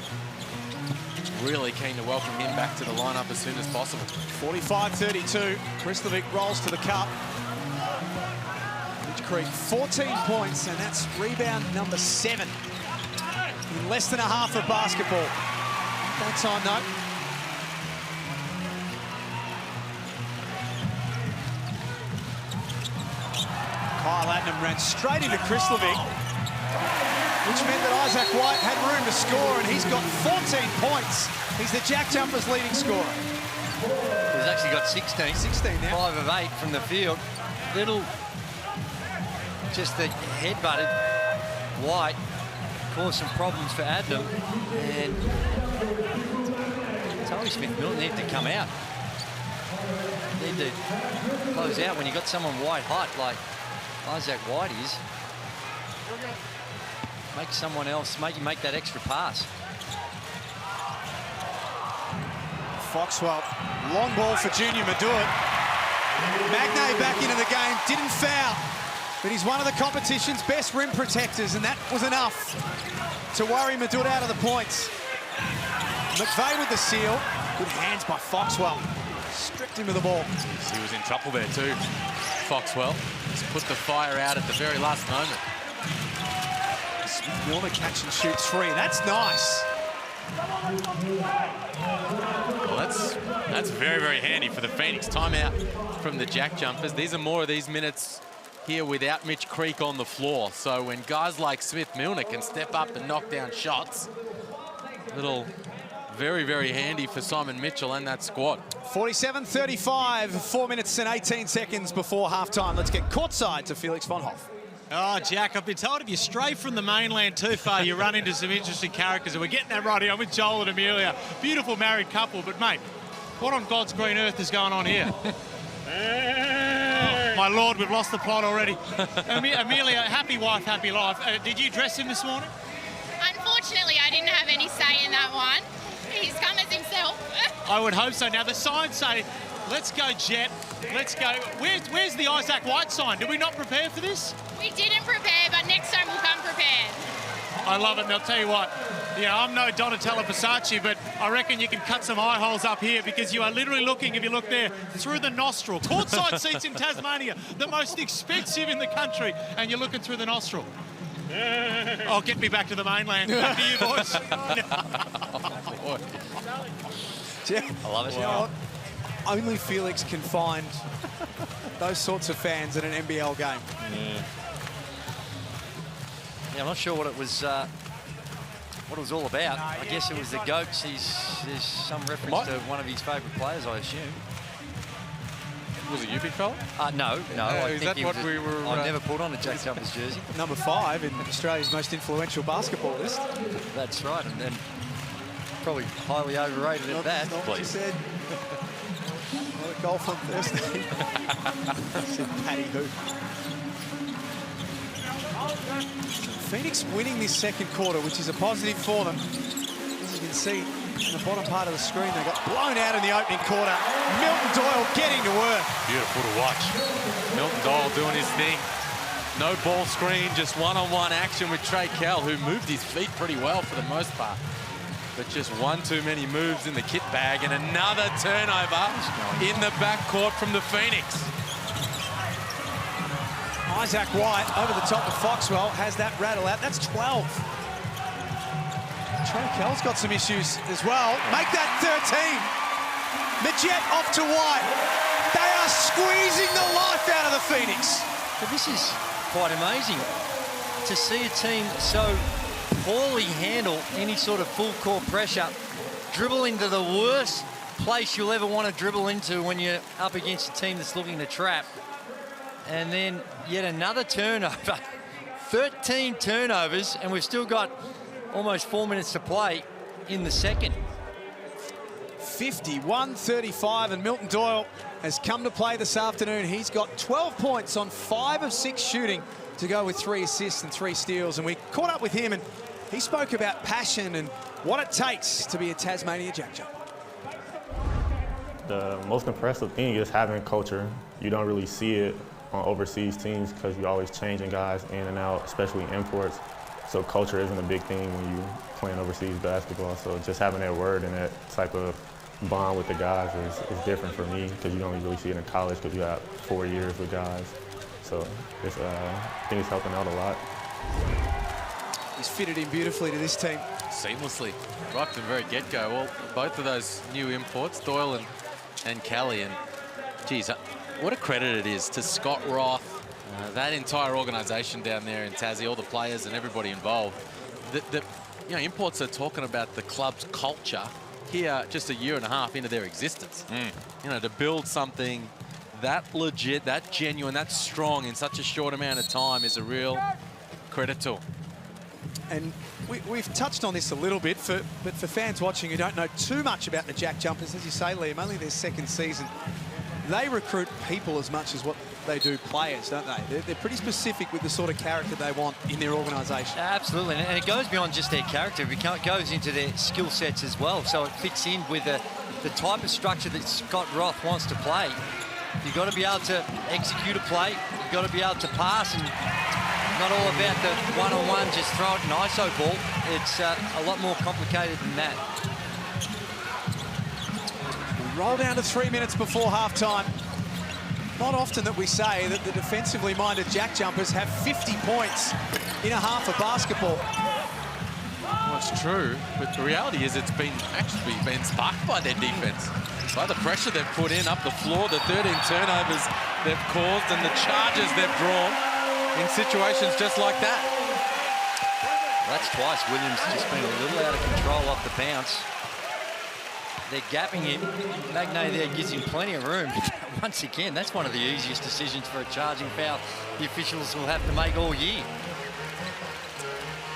really keen to welcome him back to the lineup as soon as possible. 45-32, Krislovic rolls to the cup. Mitch Creek, 14 points, and that's rebound number 7 in less than a half of basketball. That time, though. Kyle Adnam ran straight into Krislovic, which meant that Isaac White had room to score, and he's got 14 points. He's the JackJumpers' leading scorer. He's actually got 16. 16 now. 5 of 8 from the field. Little just the head butted White, caused some problems for Adnam, and Tony Smith-Milton needed to come out. Need to close out when you got someone wide height like Isaac White is. Make someone else, make that extra pass. Foxwell, long ball for Junior Madoot. Magnay back into the game, didn't foul, but he's one of the competition's best rim protectors, and that was enough to worry Madoot out of the points. McVeigh with the seal. Good hands by Foxwell. Stripped him of the ball. He was in trouble there too, Foxwell. Just put the fire out at the very last moment. Milner catch and shoot three. That's nice. Well, that's very, very handy for the Phoenix. Timeout from the JackJumpers. These are more of these minutes here without Mitch Creek on the floor. So when guys like Smith-Milner can step up and knock down shots, little very, very handy for Simon Mitchell and that squad. 47-35, 4 minutes and 18 seconds before halftime. Let's get courtside to Felix von Hoff. Oh, Jack, I've been told if you stray from the mainland too far, you run into some interesting characters, and we're getting that right here. I'm with Joel and Amelia, beautiful married couple, but mate, what on God's green earth is going on here? Oh, my Lord, we've lost the plot already. Amelia, happy wife, happy life. Did you dress him this morning? Unfortunately, I didn't have any say in that one. He's come as himself. I would hope so. Now, the signs say, let's go, Jet. Let's go. Where's the Isaac White sign? Did we not prepare for this? We didn't prepare, but next time we'll come prepared. I love it, and I'll tell you what, yeah, I'm no Donatella Versace, but I reckon you can cut some eye holes up here because you are literally looking, if you look there, through the nostril. Courtside seats in Tasmania, the most expensive in the country, and you're looking through the nostril. Oh, get me back to the mainland. Back to you, boys. I love it. Wow. Only Felix can find those sorts of fans at an NBL game. Yeah, I'm not sure what it was all about. I guess it was the goats. There's some reference to one of his favourite players, I assume. Was it you, big fella? No. Is that what we were... I've never put on a JackJumpers jersey. Number 5 in Australia's most influential basketball list. That's right, and then probably highly overrated at that. Not what you said. Not a golf on Thursday. Said Paddy Hoop. Phoenix winning this second quarter, which is a positive for them. As you can see in the bottom part of the screen, they got blown out in the opening quarter. Milton Doyle getting to work. Beautiful to watch. Milton Doyle doing his thing. No ball screen, just one-on-one action with Trey Kell, who moved his feet pretty well for the most part. But just one too many moves in the kit bag, and another turnover in the backcourt from the Phoenix. Isaac White over the top of Foxwell has that rattle out. That's 12. Trey Kell's got some issues as well. Make that 13. Majet off to White. They are squeezing the life out of the Phoenix. But this is quite amazing to see a team so poorly handle any sort of full court pressure, dribble into the worst place you'll ever want to dribble into when you're up against a team that's looking to trap. And then yet another turnover. 13 turnovers, and we've still got almost 4 minutes to play in the second. 51-35, and Milton Doyle has come to play this afternoon. He's got 12 points on 5 of 6 shooting to go with 3 assists and 3 steals. And we caught up with him, and he spoke about passion and what it takes to be a Tasmania JackJumper. The most impressive thing is having culture. You don't really see it on overseas teams because you're always changing guys in and out, especially imports. So culture isn't a big thing when you're playing overseas basketball. So just having that word and that type of bond with the guys is different for me because you don't really see it in college because you have 4 years with guys. So it's, I think it's helping out a lot. He's fitted in beautifully to this team. Seamlessly, right from the very get-go. Well, both of those new imports, Doyle and Kelly, and geez, what a credit it is to Scott Roth, that entire organisation down there in Tassie, all the players and everybody involved. Imports are talking about the club's culture here just a year and a half into their existence. To build something that legit, that genuine, that strong in such a short amount of time is a real credit to him. And we've touched on this a little bit, but for fans watching who don't know too much about the JackJumpers, as you say, Liam, only their second season, they recruit people as much as what they do players, don't they? They're pretty specific with the sort of character they want in their organisation. Absolutely, and it goes beyond just their character. It goes into their skill sets as well, so it fits in with the type of structure that Scott Roth wants to play. You've got to be able to execute a play, you've got to be able to pass, and not all about the one-on-one, just throw it an ISO ball. It's a lot more complicated than that. We roll down to 3 minutes before half-time. Not often that we say that the defensively minded JackJumpers have 50 points in a half of basketball. Well, it's true, but the reality is it's actually been sparked by their defense. By the pressure they've put in up the floor, the 13 turnovers they've caused, and the charges they've drawn in situations just like that. That's twice Williams just been a little out of control off the bounce. They're gapping him. Magnay there gives him plenty of room. Once again, that's one of the easiest decisions for a charging foul the officials will have to make all year.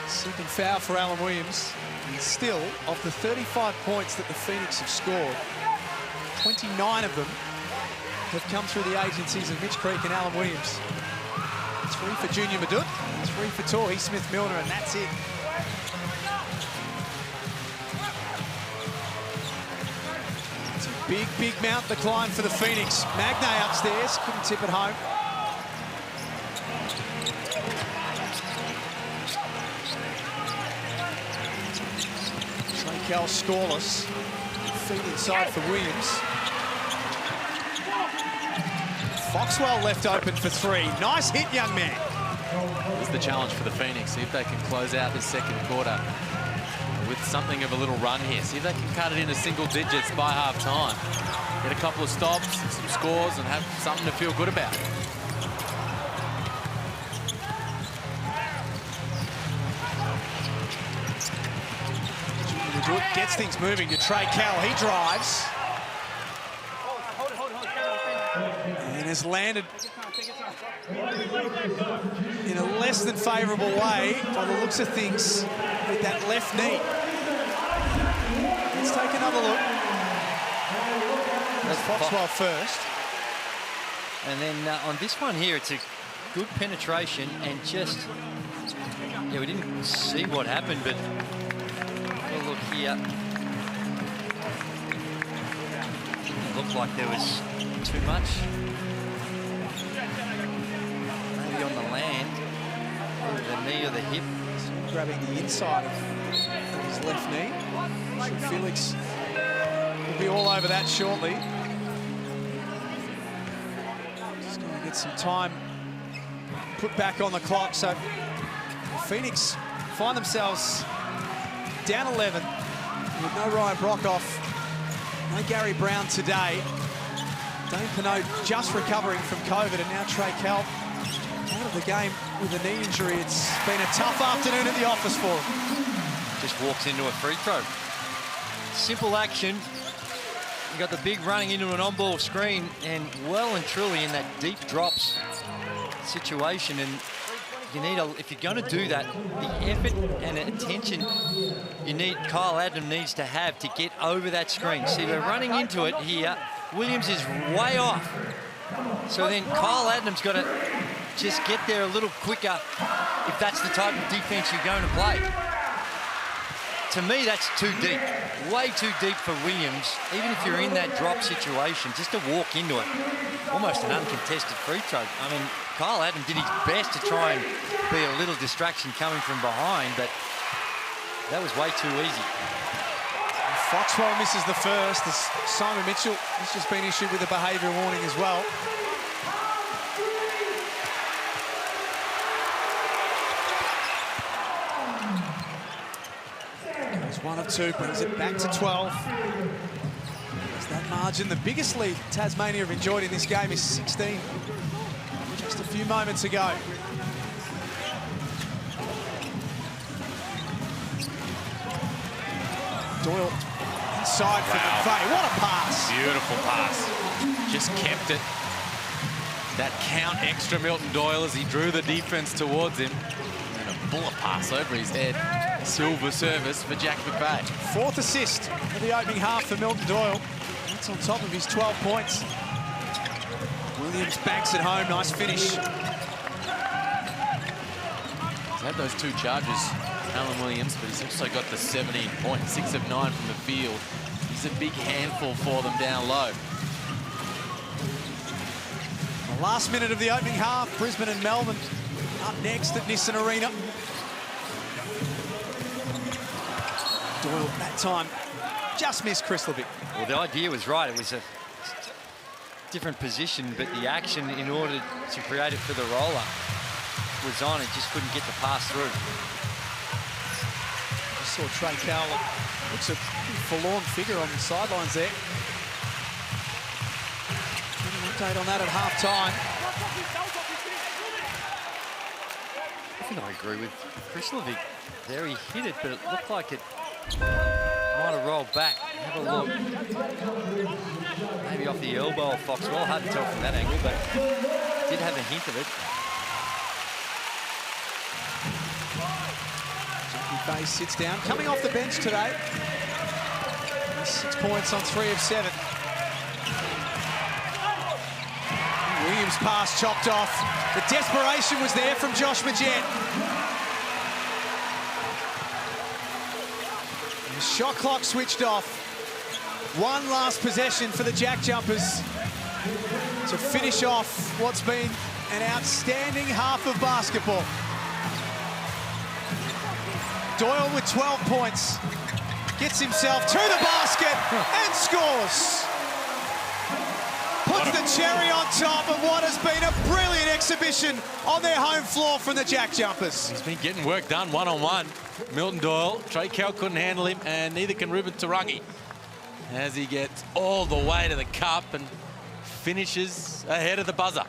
Second foul for Alan Williams. And still, of the 35 points that the Phoenix have scored, 29 of them have come through the agencies of Mitch Creek and Alan Williams. 3 for Junior Madut, 3 for Torrey Smith-Milner, and that's it. It's a big mount to climb for the Phoenix. Magnay upstairs, couldn't tip it home. Trey Kell scoreless. Feed inside for Williams. Foxwell left open for 3. Nice hit, young man. Here's the challenge for the Phoenix. See if they can close out this second quarter with something of a little run here. See if they can cut it into single digits by half-time. Get a couple of stops, some scores, and have something to feel good about. Gets things moving to Trey Kell. He drives. And has landed in a less than favourable way by the looks of things with that left knee. Let's take another look. That's Foxwell first. And then on this one here, it's a good penetration and just, yeah, we didn't see what happened, but have a look here. It looked like there was too much. Maybe on the land, either the knee or the hip. Grabbing the inside of his left knee. Felix will be all over that shortly. Just going to get some time put back on the clock. So Phoenix find themselves down 11 with no Ryan Brockhoff, no Gary Brown today. Dane Pinot just recovering from COVID, and now Trey Kell out of the game with a knee injury. It's been a tough afternoon at the office for him. Just walks into a free throw. Simple action. You got the big running into an on-ball screen, and well and truly in that deep drops situation. And you need, if you're going to do that, the effort and attention you need, Kyle Adams needs to have to get over that screen. See, they're running into it here. Williams is way off. So then Kyle Adams got to just get there a little quicker if that's the type of defense you're going to play. To me, that's too deep. Way too deep for Williams. Even if you're in that drop situation, just to walk into it. Almost an uncontested free throw. I mean, Kyle Adams did his best to try and be a little distraction coming from behind, but that was way too easy. Foxwell misses the first. As Simon Mitchell has just been issued with a behaviour warning as well. There's 1 of 2, brings it back to 12. There's that margin. The biggest lead Tasmania have enjoyed in this game is 16. Just a few moments ago. Doyle inside for McVeigh. What a pass. Beautiful pass. Just kept it that count extra Milton Doyle as he drew the defense towards him. And a bullet pass over his head. Silver service for Jack McVeigh. 4th assist of the opening half for Milton Doyle. That's on top of his 12 points. Williams banks at home. Nice finish. He's had those 2 charges, Alan Williams, but he's also got the 17 points, 6 of 9 from the field. He's a big handful for them down low. The last minute of the opening half, Brisbane and Melbourne up next at Nissan Arena. Doyle that time just missed Krislovic. Well, the idea was right. It was a different position, but the action in order to create it for the roller was on. It just couldn't get the pass through. Just saw Trey Cowell. Looks a pretty forlorn figure on the sidelines there. An update on that at half-time. I think I agree with Krislovic. There he hit it, but it looked like it might have rolled back. Have a look. Maybe off the elbow of Foxwell. Hard to tell from that angle, but did have a hint of it. McVeigh sits down, coming off the bench today. 6 points on 3 of 7. Williams' pass chopped off. The desperation was there from Josh Magette. The shot clock switched off. One last possession for the JackJumpers to finish off what's been an outstanding half of basketball. Doyle with 12 points, gets himself to the basket and scores. Puts the cherry on top of what has been a brilliant exhibition on their home floor from the JackJumpers. He's been getting work done one-on-one. Milton Doyle, Trey Cowell couldn't handle him, and neither can Ruben Tarangi as he gets all the way to the cup and finishes ahead of the buzzer.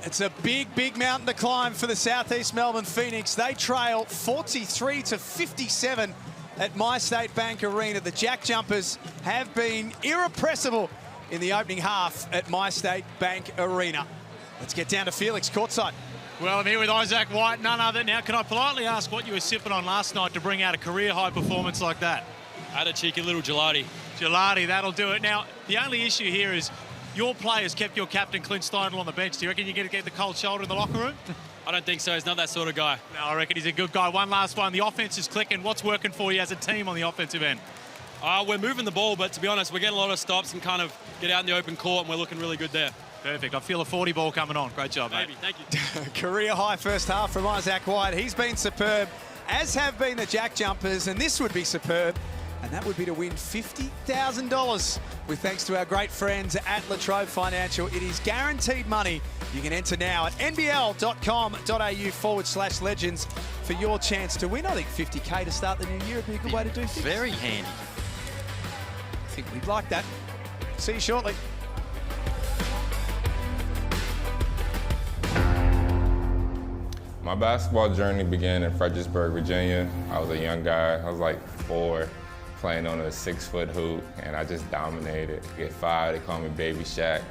It's a big, big mountain to climb for the Southeast Melbourne Phoenix. They trail 43-57 at MyState Bank Arena. The JackJumpers have been irrepressible in the opening half at MyState Bank Arena. Let's get down to Felix courtside. Well, I'm here with Isaac White, none other. Now, can I politely ask what you were sipping on last night to bring out a career-high performance like that? I had a cheeky little gelati. Gelati, that'll do it. Now, the only issue here is your players kept your captain, Clint Steindl, on the bench. Do you reckon you're going to get the cold shoulder in the locker room? I don't think so. He's not that sort of guy. No, I reckon he's a good guy. One last one. The offense is clicking. What's working for you as a team on the offensive end? We're moving the ball, but to be honest, we're getting a lot of stops and kind of get out in the open court, and we're looking really good there. Perfect. I feel a 40 ball coming on. Great job, mate. Maybe. Thank you. Career high first half from Isaac White. He's been superb, as have been the JackJumpers, and this would be superb. And that would be to win $50,000 with thanks to our great friends at Latrobe Financial. It is guaranteed money. You can enter now at nbl.com.au/legends for your chance to win. I think 50K to start the new year would be a good way to do things. Very handy. I think we'd like that. See you shortly. My basketball journey began in Fredericksburg, Virginia. I was a young guy. I was like 4. Playing on a 6-foot hoop, and I just dominated. Get 5, they call me Baby Shaq.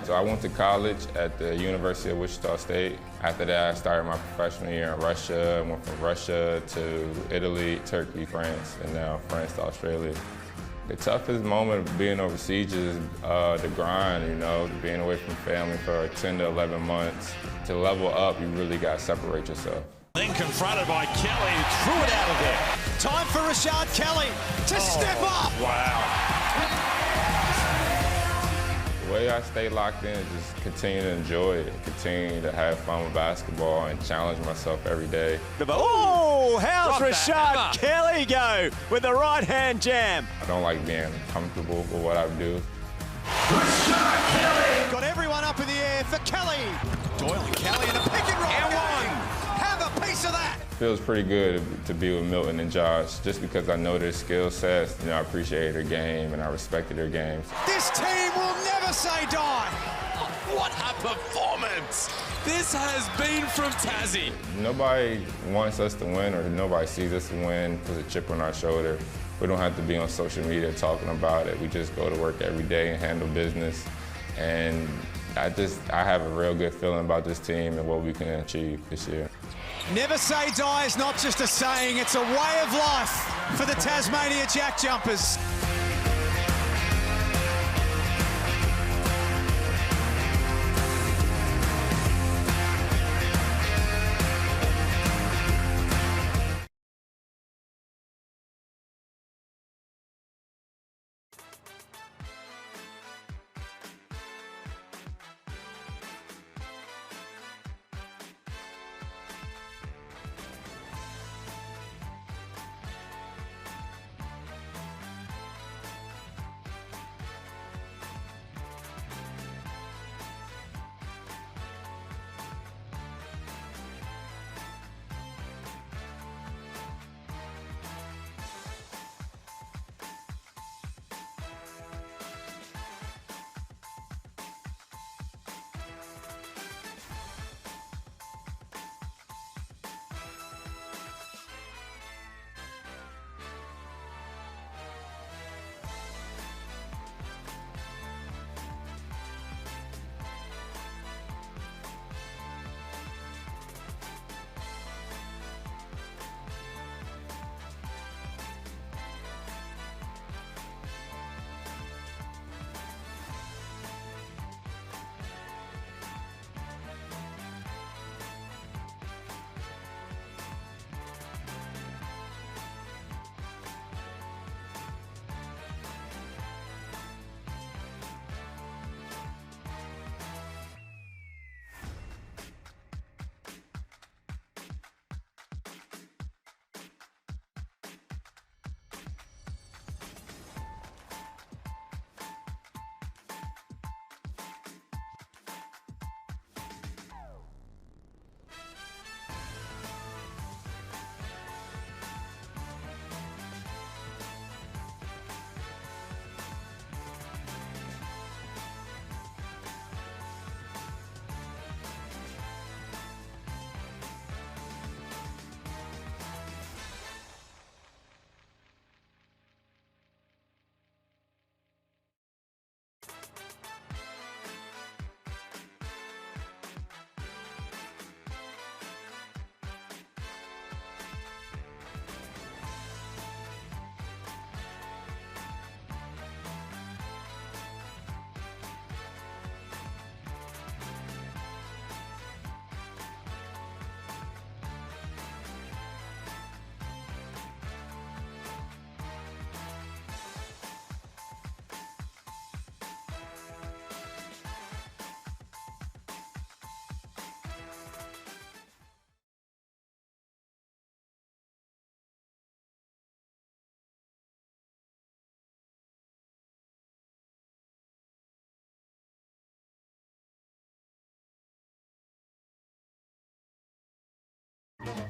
So I went to college at the University of Wichita State. After that, I started my professional year in Russia. I went from Russia to Italy, Turkey, France, and now France to Australia. The toughest moment of being overseas is the grind, you know, being away from family for 10 to 11 months. To level up, you really got to separate yourself. Then confronted by Kelly, threw it out of there. Time for Rashard Kelly to step up. Wow. The way I stay locked in is just continue to enjoy it, continue to have fun with basketball and challenge myself every day. Oh, how's Rashard Kelly go with the right-hand jam? I don't like being comfortable with what I do. Rashard Kelly! Got everyone up in the air for Kelly. Doyle and Kelly in a pick and roll. Have a piece of that. Feels pretty good to be with Milton and Josh, just because I know their skill sets. You know, I appreciate their game and I respected their games. This team will never say die. What a performance! This has been from Tassie. Nobody wants us to win, or nobody sees us to win with a chip on our shoulder. We don't have to be on social media talking about it. We just go to work every day and handle business. And I have a real good feeling about this team and what we can achieve this year. Never say die is not just a saying, it's a way of life for the Tasmania JackJumpers.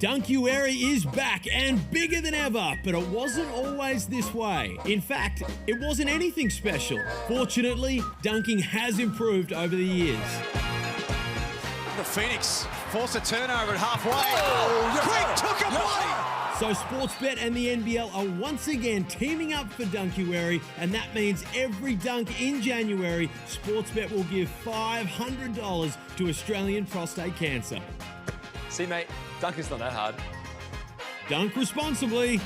Dunkueri is back and bigger than ever, but it wasn't always this way. In fact, it wasn't anything special. Fortunately, dunking has improved over the years. The Phoenix forced a turnover at halfway. Oh, Quick took a body. So Sportsbet and the NBL are once again teaming up for Dunkueri, and that means every dunk in January, Sportsbet will give $500 to Australian prostate cancer. See, mate, dunking's not that hard. Dunk responsibly.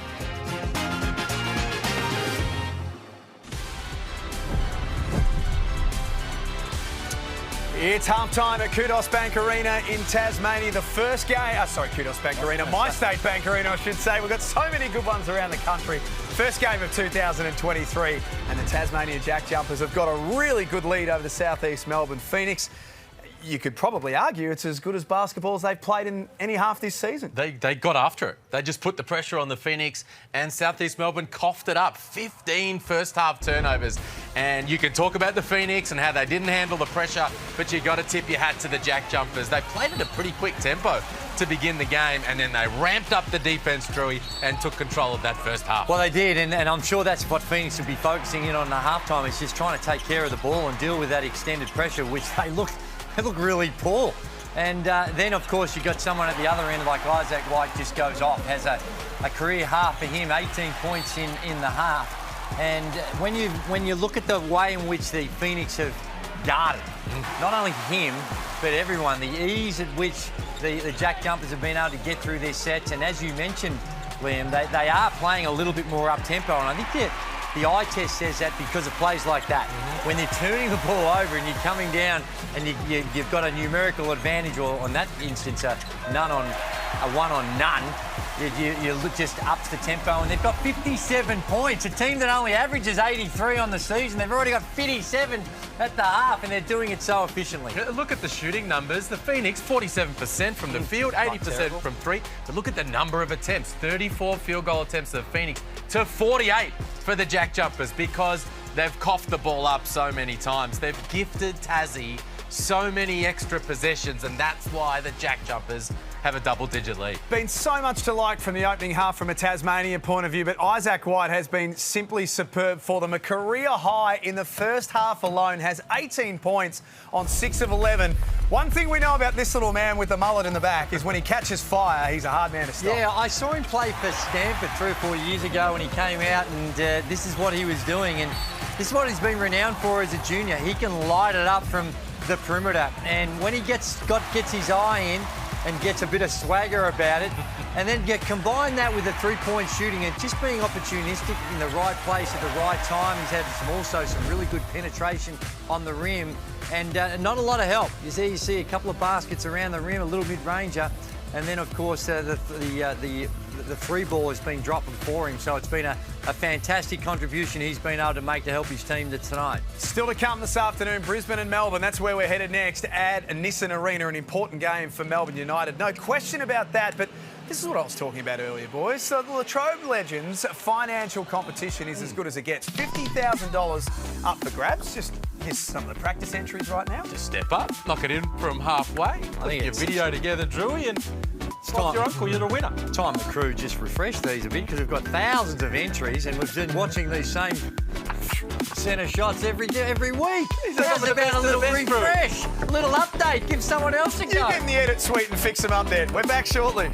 It's halftime at Kudos Bank Arena in Tasmania. The first game, Kudos Bank Arena, My State Bank Arena, I should say. We've got so many good ones around the country. First game of 2023, and the Tasmania JackJumpers have got a really good lead over the southeast Melbourne Phoenix. You could probably argue it's as good as basketball as they've played in any half this season. They got after it. They just put the pressure on the Phoenix, and Southeast Melbourne coughed it up. 15 first-half turnovers. And you can talk about the Phoenix and how they didn't handle the pressure, but you got to tip your hat to the JackJumpers. They played at a pretty quick tempo to begin the game, and then they ramped up the defence, Drewy, and took control of that first half. Well, they did, and I'm sure that's what Phoenix will be focusing in on the halftime, is just trying to take care of the ball and deal with that extended pressure, which they look really poor. And then, of course, you've got someone at the other end like Isaac White just goes off, has a career half for him, 18 points in the half. And when you look at the way in which the Phoenix have guarded. Not only him, but everyone. The ease at which the Jack Jumpers have been able to get through their sets. And as you mentioned, Liam, they are playing a little bit more up-tempo. And I think the eye test says that because of plays like that. When they're turning the ball over and you're coming down and you've got a numerical advantage, or on that instance, a one on none, you just ups the tempo. And they've got 57 points. A team that only averages 83 on the season, they've already got 57 at the half, and they're doing it so efficiently. Look at the shooting numbers. The Phoenix, 47% from the field, 80% from three. But look at the number of attempts. 34 field goal attempts for the Phoenix to 48 for the Jack Jumpers, because they've coughed the ball up so many times. They've gifted Tassie so many extra possessions, and that's why the Jack Jumpers have a double-digit lead. Been so much to like from the opening half from a Tasmanian point of view, but Isaac White has been simply superb for them. A career high in the first half alone, has 18 points on 6 of 11. One thing we know about this little man with the mullet in the back is when he catches fire, he's a hard man to stop. Yeah, I saw him play for Stanford 3 or 4 years ago when he came out, and this is what he was doing. And this is what he's been renowned for as a junior. He can light it up from the perimeter, and when he gets his eye in and gets a bit of swagger about it, and then combine that with the three-point shooting and just being opportunistic in the right place at the right time. He's had some really good penetration on the rim, and not a lot of help. You see a couple of baskets around the rim, a little mid-ranger, and then of course the three ball has been dropping for him. So it's been a fantastic contribution he's been able to make to help his team tonight. Still to come this afternoon, Brisbane and Melbourne. That's where we're headed next at Nissan Arena, an important game for Melbourne United. No question about that, but this is what I was talking about earlier, boys. So the Latrobe Legends financial competition is as good as it gets. $50,000 up for grabs. Just here's some of the practice entries right now. Just step up, knock it in from halfway. Put your video together, Drewy, and stop your uncle, you're the winner. Time the crew just refresh these a bit, because we've got thousands of entries and we've been watching these same centre shots every week. How's about a little refresh, a little update, give someone else a go. You get in the edit suite and fix them up there. We're back shortly.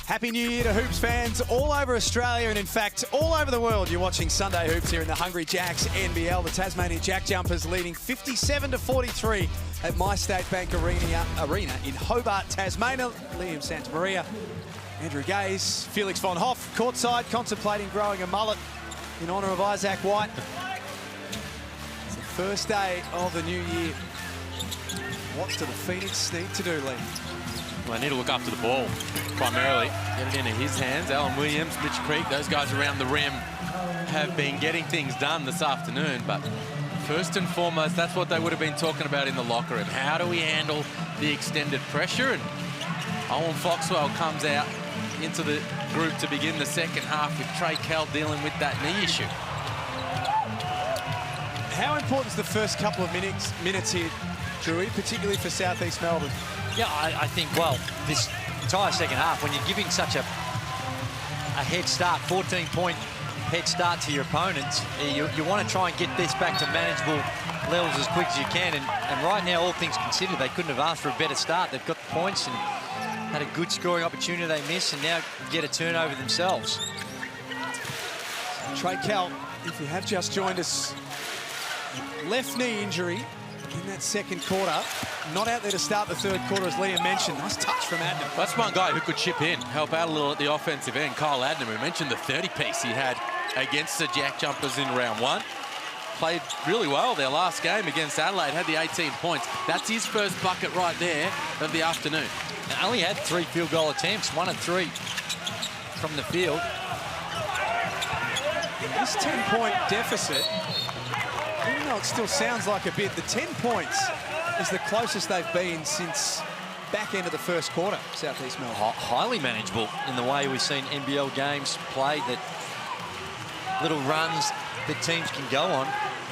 Happy New Year to Hoops fans all over Australia and, in fact, all over the world. You're watching Sunday Hoops here in the Hungry Jacks NBL. The Tasmania JackJumpers leading 57-43 at My State Bank Arena in Hobart, Tasmania. Liam Santamaria, Andrew Gaze, Felix von Hoff, courtside, contemplating growing a mullet in honour of Isaac White. It's the first day of the new year. What do the Phoenix need to do, Lee? Well, they need to look after the ball, primarily. Get it into his hands. Alan Williams, Mitch Creek, those guys around the rim have been getting things done this afternoon. But first and foremost, that's what they would have been talking about in the locker room. How do we handle the extended pressure? And Owen Foxwell comes out into the group to begin the second half with Trey Kell dealing with that knee issue. How important is the first couple of minutes here, Drewy, particularly for South East Melbourne? Yeah, I think, well, this entire second half, when you're giving such a head start, 14-point head start to your opponents, you want to try and get this back to manageable levels as quick as you can. And right now, all things considered, they couldn't have asked for a better start. They've got the points and had a good scoring opportunity they missed, and now get a turnover themselves. Trey Kell, if you have just joined us, left knee injury in that second quarter. Not out there to start the third quarter, as Liam mentioned. Nice touch from Adnam. That's one guy who could chip in, help out a little at the offensive end. Kyle Adnam, who mentioned the 30-piece he had against the JackJumpers in round one. Played really well their last game against Adelaide, had the 18 points. That's his first bucket right there of the afternoon. Now, only had 3 field goal attempts, 1 of 3 from the field. This 10-point deficit, even though it still sounds like a bit, the 10 points is the closest they've been since back end of the first quarter, South East Melbourne. Highly manageable in the way we've seen NBL games played, that little runs that teams can go on,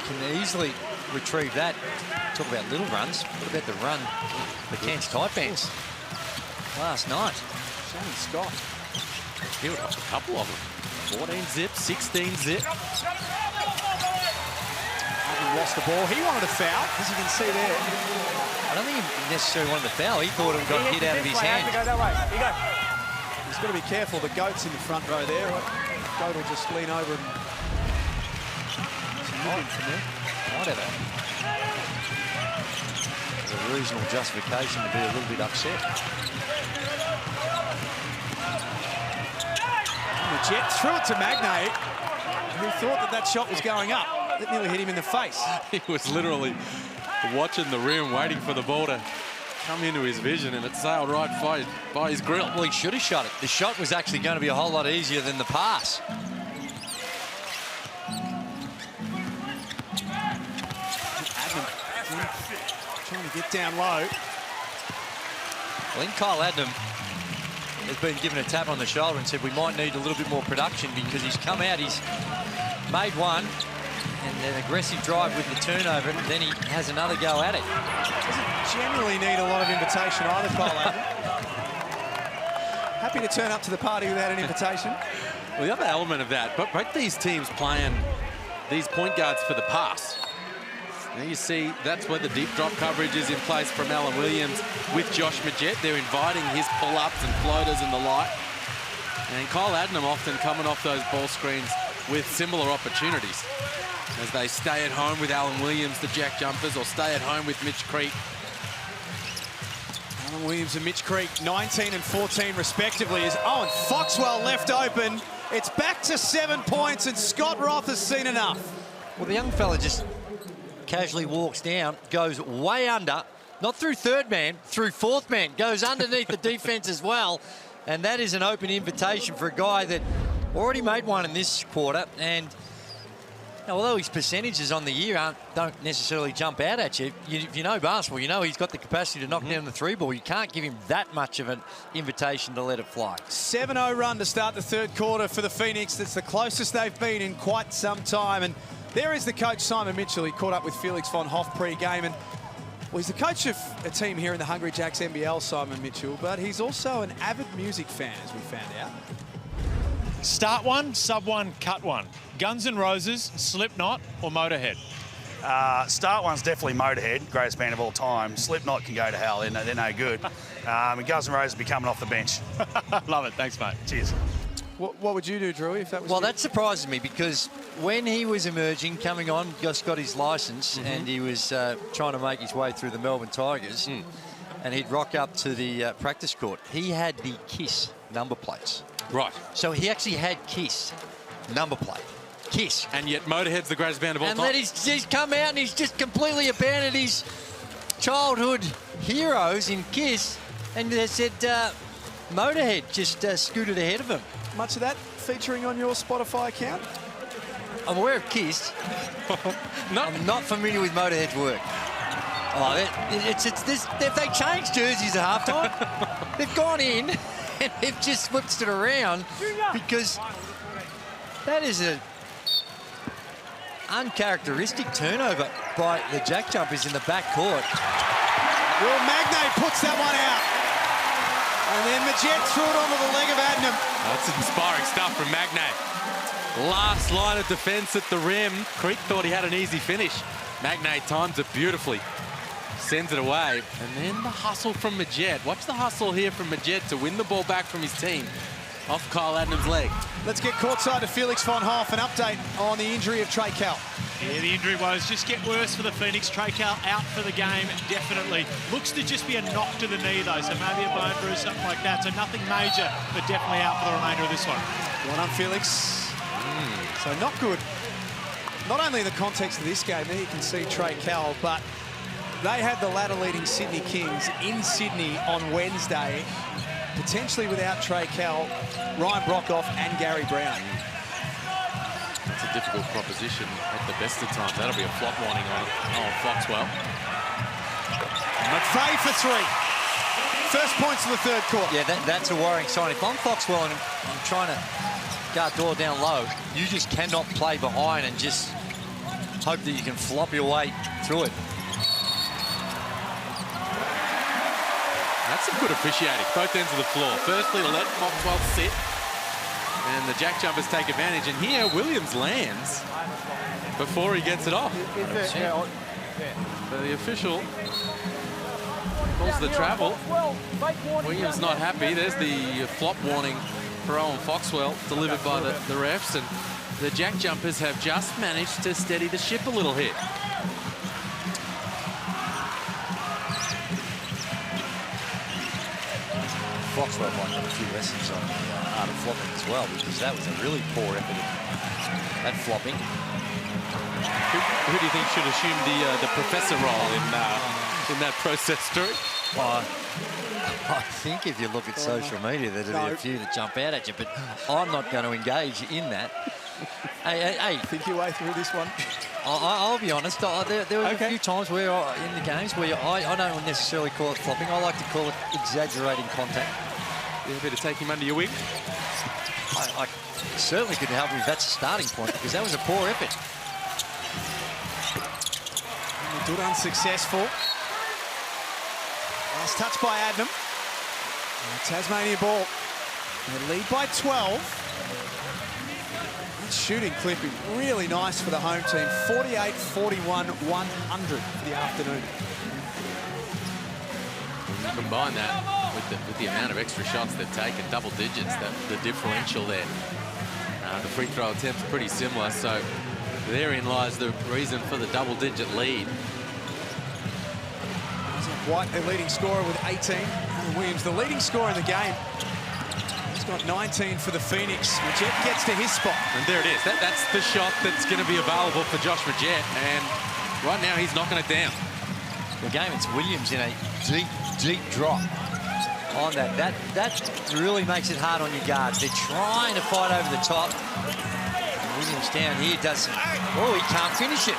can easily retrieve that. Talk about little runs. What about the run the Cairns Taipans last night? Shane Scott. Peeled off a couple of them. 14 zip, 16 zip. He lost the ball. He wanted a foul, as you can see there. I don't think he necessarily wanted the foul. He thought it got hit out of his hand. Go that way. Here you go. He's got to be careful. The goat's in the front row there. Goat will just lean over and move in from there. Whatever. There's a reasonable justification to be a little bit upset. And the Jet threw it to Magnate, who thought that shot was going up. It nearly hit him in the face. He was literally watching the rim, waiting for the ball to come into his vision, and it sailed right by his grill. Well, he should have shot it. The shot was actually going to be a whole lot easier than the pass. Adnam trying to get down low. Well, Kyle Adnam has been given a tap on the shoulder and said we might need a little bit more production, because he's come out, he's made one, and an aggressive drive with the turnover, and then he has another go at it. Doesn't generally need a lot of invitation either, Kyle Adnam. Happy to turn up to the party without an invitation. Well, the other element of that, but both these teams playing these point guards for the pass. Now you see that's where the deep drop coverage is in place from Alan Williams with Josh Majette. They're inviting his pull-ups and floaters and the like. And Kyle Adnam often coming off those ball screens with similar opportunities as they stay at home with Alan Williams, the JackJumpers, or stay at home with Mitch Creek. Alan Williams and Mitch Creek, 19 and 14 respectively, as Owen Foxwell left open. It's back to 7 points, and Scott Roth has seen enough. Well, the young fella just casually walks down, goes way under, not through third man, through fourth man, goes underneath the defense as well. And that is an open invitation for a guy that already made one in this quarter. And although his percentages on the year don't necessarily jump out at you, if you know basketball, you know he's got the capacity to knock down the 3 ball. You can't give him that much of an invitation to let it fly. 7-0 run to start the third quarter for the Phoenix. That's the closest they've been in quite some time. And there is the coach, Simon Mitchell. He caught up with Felix von Hoff pre-game. And well, he's the coach of a team here in the Hungry Jacks NBL, Simon Mitchell, but he's also an avid music fan, as we found out. Start one, sub one, cut one. Guns N' Roses, Slipknot, or Motorhead? Start one's definitely Motorhead, greatest band of all time. Slipknot can go to hell, they're no good. And Guns N' Roses will be coming off the bench. Love it, thanks, mate. Cheers. What would you do, Drew, if that was Well, that surprises me because when he was emerging, coming on, just got his licence and he was trying to make his way through the Melbourne Tigers and he'd rock up to the practice court. He had the KISS number plates. Right. So he actually had KISS number plate. KISS. And yet Motorhead's the greatest band of all and time. And he's come out and he's just completely abandoned his childhood heroes in KISS and they said Motorhead just scooted ahead of him. Much of that featuring on your Spotify account? I'm aware of KISS. I'm not familiar with Motorhead's work. Oh, they changed jerseys at halftime. They've gone in and they've just switched it around because that is an uncharacteristic turnover by the JackJumpers in the back court. Well, Magnay puts that one out. And then Majet threw it onto the leg of Adnam. That's inspiring stuff from Magnay. Last line of defence at the rim. Creek thought he had an easy finish. Magnay times it beautifully. Sends it away. And then the hustle from Majet. Watch the hustle here from Majet to win the ball back from his team. Off Kyle Adnam's leg. Let's get courtside to Felix von Hoff. An update on the injury of Trey Cal. Yeah, the injury woes just get worse for the Phoenix. Trey Cal out for the game, definitely. Looks to just be a knock to the knee, though, so maybe a bone bruise, something like that. So nothing major, but definitely out for the remainder of this one. Well done, Felix. So not good. Not only in the context of this game, there you can see Trey Cal, but they had the ladder-leading Sydney Kings in Sydney on Wednesday, potentially without Trey Cal, Ryan Brockhoff and Gary Brown. It's a difficult proposition at the best of times. That'll be a flop warning on Foxwell. McVeigh for three. First points of the third quarter. Yeah, that's a worrying sign. If I'm Foxwell and I'm trying to guard door down low, you just cannot play behind and just hope that you can flop your way through it. That's some good officiating, both ends of the floor. Firstly, to let Foxwell sit, and the JackJumpers take advantage. And here, Williams lands before he gets it off. So the official calls the travel. Williams not happy. There's the flop warning for Owen Foxwell, delivered by the refs. And the JackJumpers have just managed to steady the ship a little here. Foxwell might have a few lessons on the art of flopping as well, because that was a really poor effort at flopping. Who do you think should assume the professor role in that process, Drew? I think if you look at social media, there'll be a few that jump out at you, but I'm not going to engage in that. Hey. Think your way through this one. I'll be honest. There were a few times where in the games where I don't necessarily call it flopping. I like to call it exaggerating contact. You happy to take him under your wing? I certainly could help you if that's a starting point, because that was a poor effort. Good unsuccessful. Last touch by Adnam. Tasmania ball. They lead by 12. Shooting clipping really nice for the home team. 48-41, 100 for the afternoon. When you combine that with the amount of extra shots they've taken, double digits, the differential there. The free throw attempt's pretty similar, so therein lies the reason for the double-digit lead. White, their leading scorer with 18. Williams, the leading scorer in the game. He's got 19 for the Phoenix. Majet gets to his spot. And there it is. That's the shot that's going to be available for Josh Majet. And right now, he's knocking it down. Again, it's Williams in a deep, deep drop on that. That really makes it hard on your guards. They're trying to fight over the top. And Williams down here does some... Oh, he can't finish it.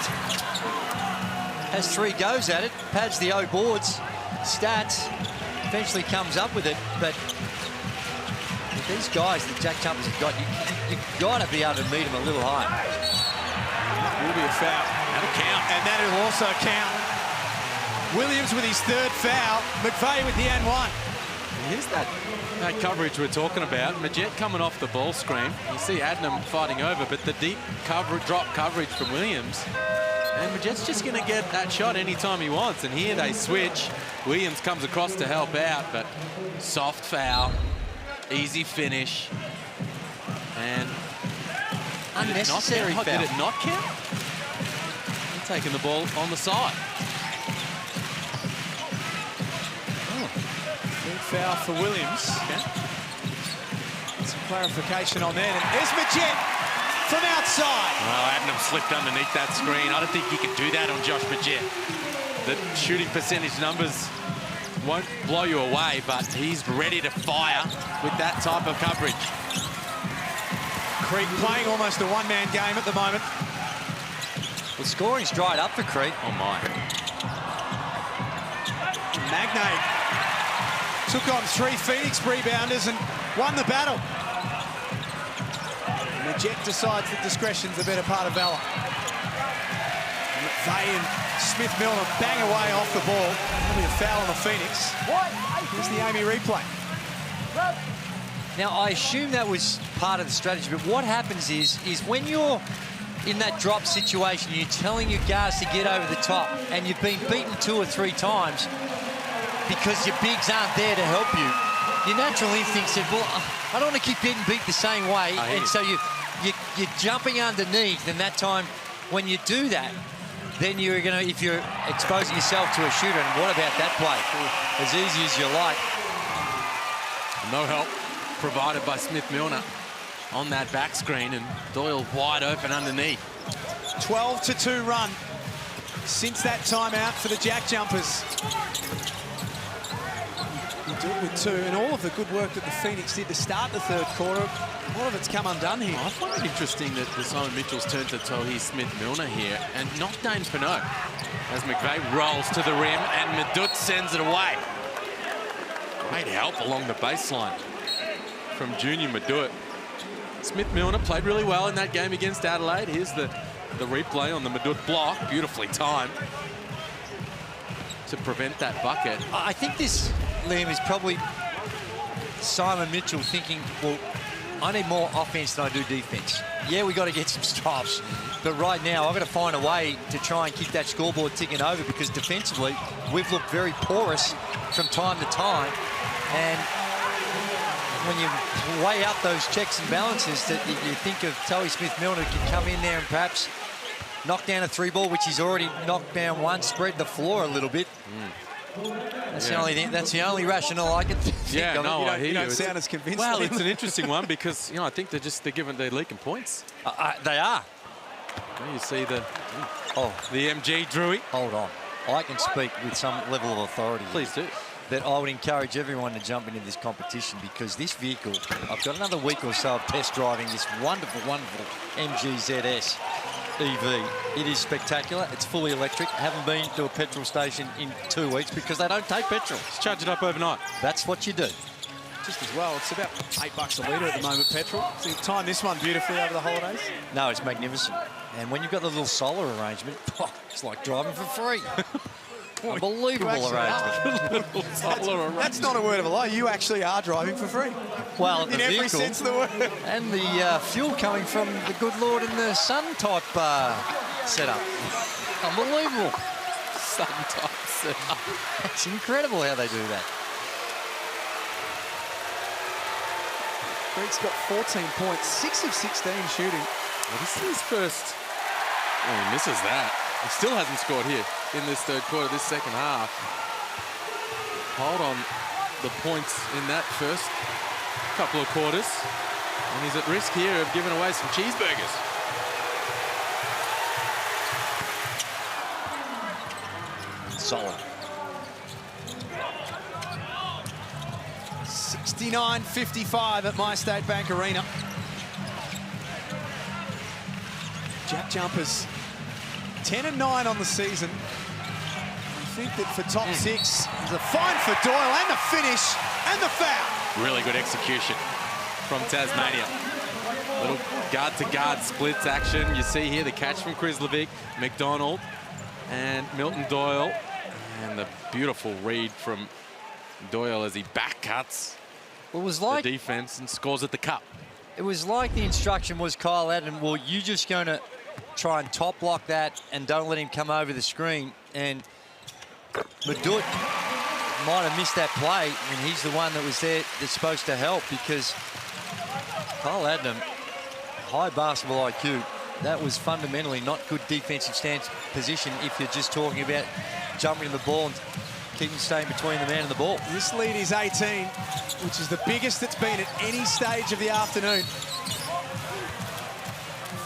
Has 3 goes at it. Pads the O boards. Stats. Eventually comes up with it. But with these guys that JackJumpers have got, you've got to be able to meet them a little higher. Will be a foul. That'll count. And that'll also count. Williams with his 3rd foul. McVeigh with the N1. Here's that coverage we're talking about. Majet coming off the ball screen. You see Adnam fighting over, but the deep drop coverage from Williams And Majet's just going to get that shot anytime he wants. And here they switch. Williams comes across to help out, but soft foul, easy finish. And unnecessary foul. Did it not count? Taking the ball on the side. Big foul for Williams. Okay. Some clarification on that. And there's Majet from outside. Well, Adnam slipped underneath that screen. I don't think he can do that on Josh Majet. The shooting percentage numbers won't blow you away, but he's ready to fire with that type of coverage. Creek playing almost a one-man game at the moment. The scoring's dried up for Creek. Oh, my. Magnate took on 3 Phoenix rebounders and won the battle. Majet decides that discretion's the better part of valor. McVeigh and Smith-Milner bang away off the ball. That'll be a foul on the Phoenix. Here's the Amy replay. Now, I assume that was part of the strategy, but what happens is when you're in that drop situation, you're telling your guards to get over the top, and you've been beaten 2 or 3 times because your bigs aren't there to help you. Your natural instinct said, well, I don't want to keep getting beat the same way, and so you're jumping underneath, and that time when you do that, then you're going to, if you're exposing yourself to a shooter, and what about that play? As easy as you like. No help provided by Smith-Milner on that back screen, and Doyle wide open underneath. 12-2 run since that timeout for the JackJumpers. You do it with 2, and all of the good work that the Phoenix did to start the third quarter, a lot of it's come undone here. I find it interesting that Simon Mitchell's turned to Tohi Smith-Milner here and not Dane Pinot as McVeigh rolls to the rim and Madut sends it away. Great help along the baseline from Junior Madut. Smith-Milner played really well in that game against Adelaide. Here's the replay on the Madut block, beautifully timed to prevent that bucket. I think this, Liam, is probably Simon Mitchell thinking, well, I need more offense than I do defense. Yeah, we got to get some stops, but right now I've got to find a way to try and keep that scoreboard ticking over, because defensively we've looked very porous from time to time, and when you weigh up those checks and balances, that you think of Tohi Smith-Milner can come in there and perhaps knock down a 3-ball, which he's already knocked down once, spread the floor a little bit. That's the only thing. That's the only rationale I can think yeah, of. no, I hear you don't sound as convinced. Well, it's an interesting one because I think they're leaking points. They are. Well, you see the MG Drewy. Hold on, I can speak with some level of authority. Please do. That I would encourage everyone to jump into this competition, because this vehicle, I've got another week or so of test driving this wonderful, wonderful MG ZS EV. It is spectacular. It's fully electric. I haven't been to a petrol station in 2 weeks because they don't take petrol. Just charge it up overnight. That's what you do. Just as well, it's about $8 a litre at the moment, petrol. So you time this one beautifully over the holidays. No, it's magnificent. And when you've got the little solar arrangement, it's like driving for free. Unbelievable arrangement. That's not a word of a lie. You actually are driving for free. Well, in every sense of the word. And the fuel coming from the good Lord in the sun type setup. Unbelievable. Sun type setup. It's incredible how they do that. Creek's got 14 points, 6 of 16 shooting. Well, this is his first. Oh, he misses that. He still hasn't scored here in this third quarter, this second half. Hold on the points in that first couple of quarters. And he's at risk here of giving away some cheeseburgers. Solid. 69-55 at MyState Bank Arena. JackJumpers 10-9 on the season. I think that for top 6, there's a fine for Doyle, and the finish, and the foul. Really good execution from Tasmania. Little guard-to-guard splits action. You see here the catch from Krislovic, McDonald, and Milton Doyle. And the beautiful read from Doyle as he back cuts it was like the defense and scores at the cup. It was like the instruction was Kyle Adden, well, you're just going to try and top block that and don't let him come over the screen. And Madut might have missed that play, and he's the one that was there that's supposed to help, because Kyle Adnam, high basketball IQ, that was fundamentally not good defensive stance position if you're just talking about jumping the ball and keeping staying between the man and the ball. This lead is 18, which is the biggest it's been at any stage of the afternoon.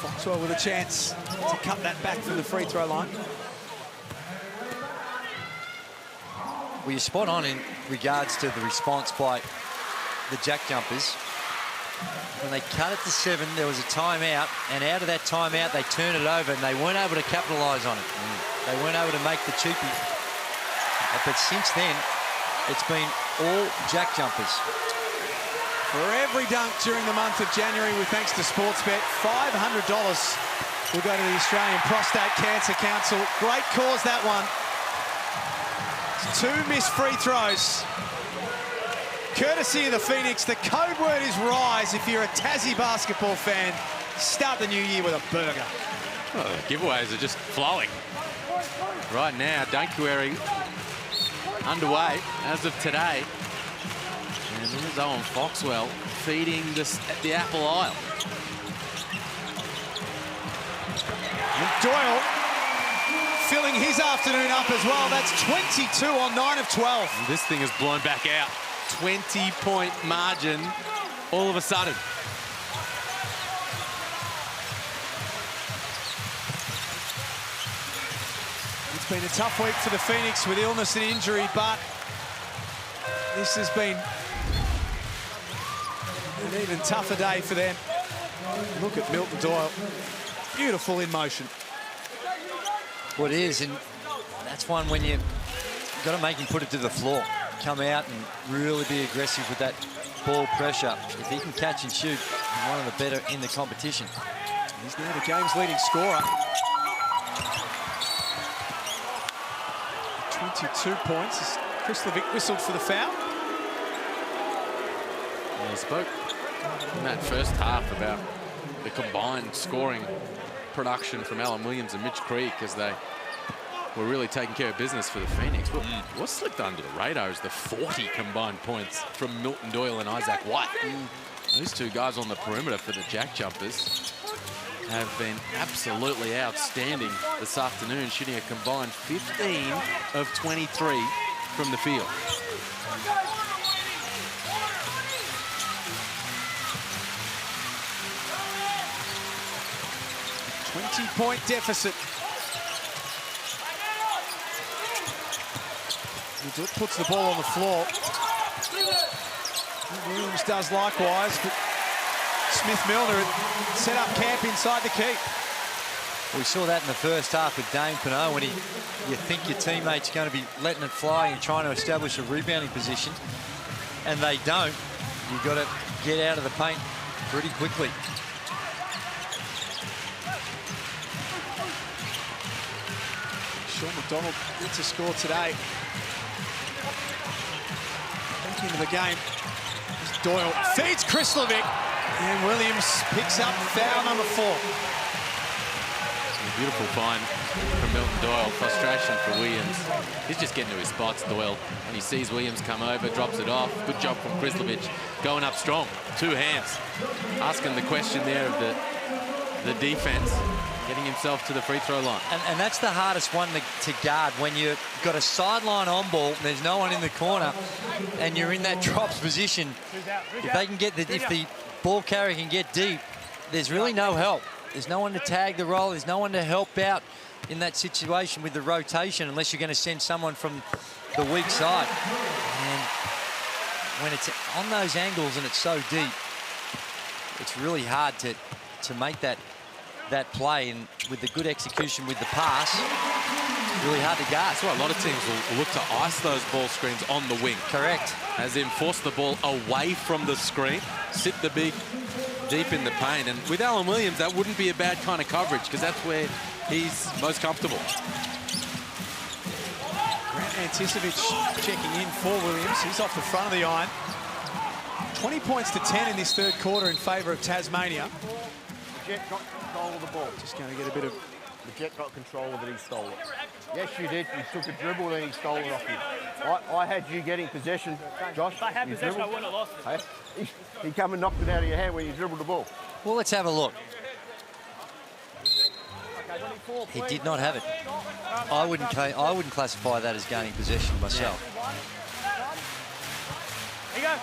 Foxwell with a chance to cut that back from the free throw line. Well, you're spot on in regards to the response by the JackJumpers. When they cut it to 7, there was a timeout, and out of that timeout, they turned it over, and they weren't able to capitalise on it. They weren't able to make the cheapie. But since then, it's been all JackJumpers. For every dunk during the month of January, with thanks to Sportsbet, $500 will go to the Australian Prostate Cancer Council. Great cause, that one. 2 missed free throws. Courtesy of the Phoenix, the code word is rise. If you're a Tassie basketball fan, start the new year with a burger. Well, the giveaways are just flowing. Right now, Dunkuary underway as of today. And there's Owen Foxwell feeding the apple aisle. And Doyle filling his afternoon up as well. That's 22 on 9 of 12. And this thing is blown back out. 20-point margin all of a sudden. It's been a tough week for the Phoenix with illness and injury, but this has been an even tougher day for them. Look at Milton Doyle. Beautiful in motion. Well, it is, and that's one when you've got to make him put it to the floor. Come out and really be aggressive with that ball pressure. If he can catch and shoot, he's one of the better in the competition. He's now the game's leading scorer. 22 points as Krislovic whistled for the foul. He spoke in that first half about the combined scoring production from Alan Williams and Mitch Creek as they were really taking care of business for the Phoenix. But what slipped under the radar is the 40 combined points from Milton Doyle and Isaac White. These two guys on the perimeter for the JackJumpers have been absolutely outstanding this afternoon, shooting a combined 15 of 23 from the field. A 20-point deficit. Puts the ball on the floor. Williams does likewise, but Smith-Milner set up camp inside the key. We saw that in the first half with Dane Pinot when you think your teammate's going to be letting it fly and trying to establish a rebounding position, and they don't. You've got to get out of the paint pretty quickly. Sean McDonald gets a score today. Back into the game. Doyle feeds Krislovic, and Williams picks up foul number 4. A beautiful find from Milton Doyle. Frustration for Williams. He's just getting to his spots, Doyle. When he sees Williams come over, drops it off. Good job from Krislovic. Going up strong. 2 hands. Asking the question there of the defense. Getting himself to the free throw line. And that's the hardest one to guard when you've got a sideline on ball, there's no one in the corner, and you're in that drops position. If they can get if the ball carrier can get deep, there's really no help. There's no one to tag the roll. There's no one to help out in that situation with the rotation unless you're going to send someone from the weak side. And when it's on those angles and it's so deep, it's really hard to make that play, and with the good execution with the pass, really hard to guard. That's why a lot of teams will look to ice those ball screens on the wing. Correct. As in force the ball away from the screen, sit the big deep in the paint. And with Alan Williams, that wouldn't be a bad kind of coverage because that's where he's most comfortable. Grant Anticevic checking in for Williams. He's off the front of the iron. 20 points to 10 in this third quarter in favour of Tasmania. of the ball. Just going to get a bit of... The Jet got control of it, he stole it. Yes, you did. You took a dribble and he stole it off you. I had you getting possession, Josh. If I had possession, I wouldn't have lost it. Hey? He come and knocked it out of your hand when you dribbled the ball. Well, let's have a look. He did not have it. I wouldn't classify that as gaining possession myself. Here you go.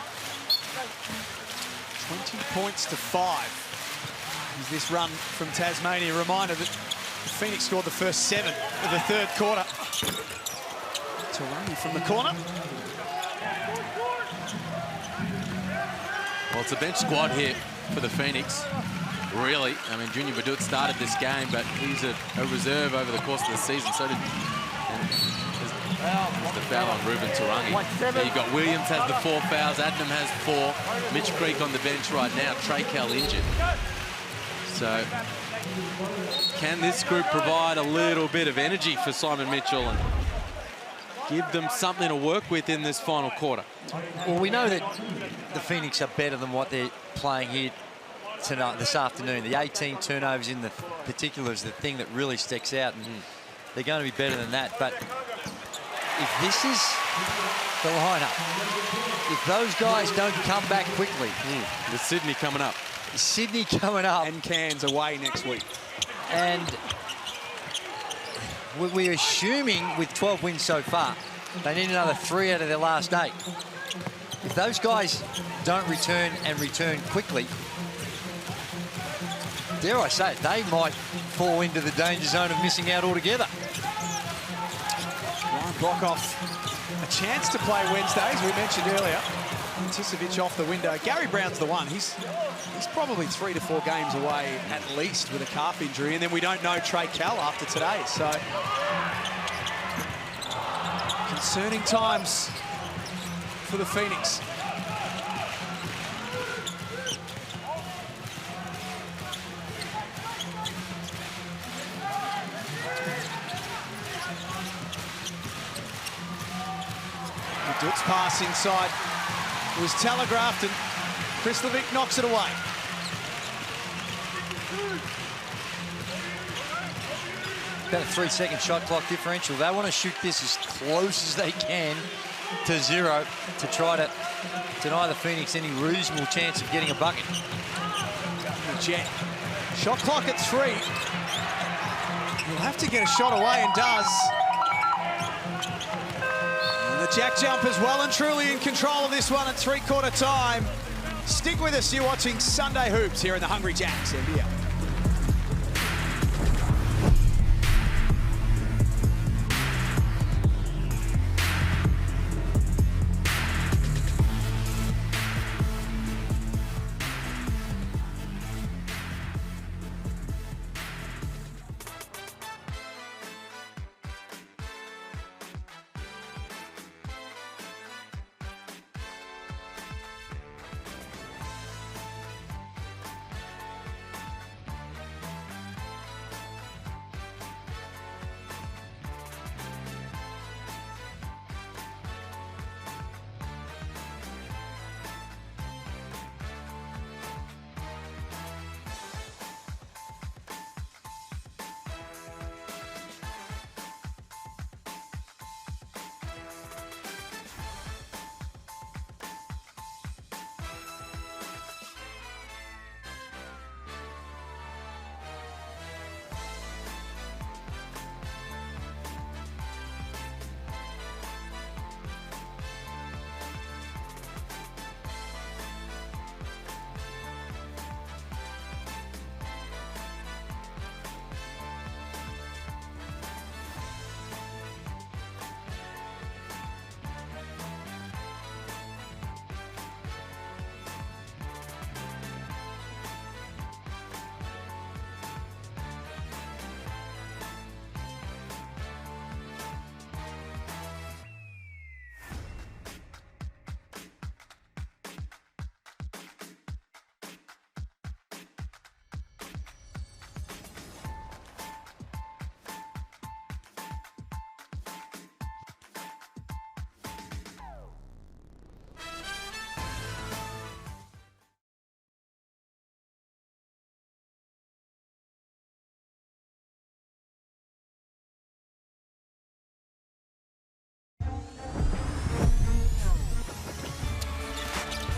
20 points to 5 is this run from Tasmania. A reminder that the Phoenix scored the first 7 of the third quarter. Tarangi from the corner. Well, it's a bench squad here for the Phoenix. Really, I mean, Junior Badut started this game, but he's a reserve over the course of the season. So did the foul on Ruben Tarangi. There you got Williams has the 4 fouls, Adnam has 4. Mitch Creek on the bench right now. Trey Kell injured. So can this group provide a little bit of energy for Simon Mitchell and give them something to work with in this final quarter? Well, we know that the Phoenix are better than what they're playing here tonight, this afternoon. The 18 turnovers in the particular is the thing that really sticks out, and they're going to be better than that. But if this is the lineup, if those guys don't come back quickly, with Sydney coming up. Sydney coming up. And Cairns away next week. And we're assuming with 12 wins so far, they need another 3 out of their last 8. If those guys don't return and return quickly, dare I say it, they might fall into the danger zone of missing out altogether. Ryan Brockhoff, a chance to play Wednesdays, we mentioned earlier. Tisovic off the window. Gary Brown's the one. He's probably 3 to 4 games away at least with a calf injury, and then we don't know Trey Kell after today. So concerning times for the Phoenix. Dut's pass inside was telegraphed, and Kristlovic knocks it away. About a 3-second shot clock differential. They want to shoot this as close as they can to 0 to try to deny the Phoenix any reasonable chance of getting a bucket. Jet. Shot clock at 3. He'll have to get a shot away, and does. The JackJumpers well and truly in control of this one at 3/4 time. Stick with us, you're watching Sunday Hoops here in the Hungry Jacks NBL.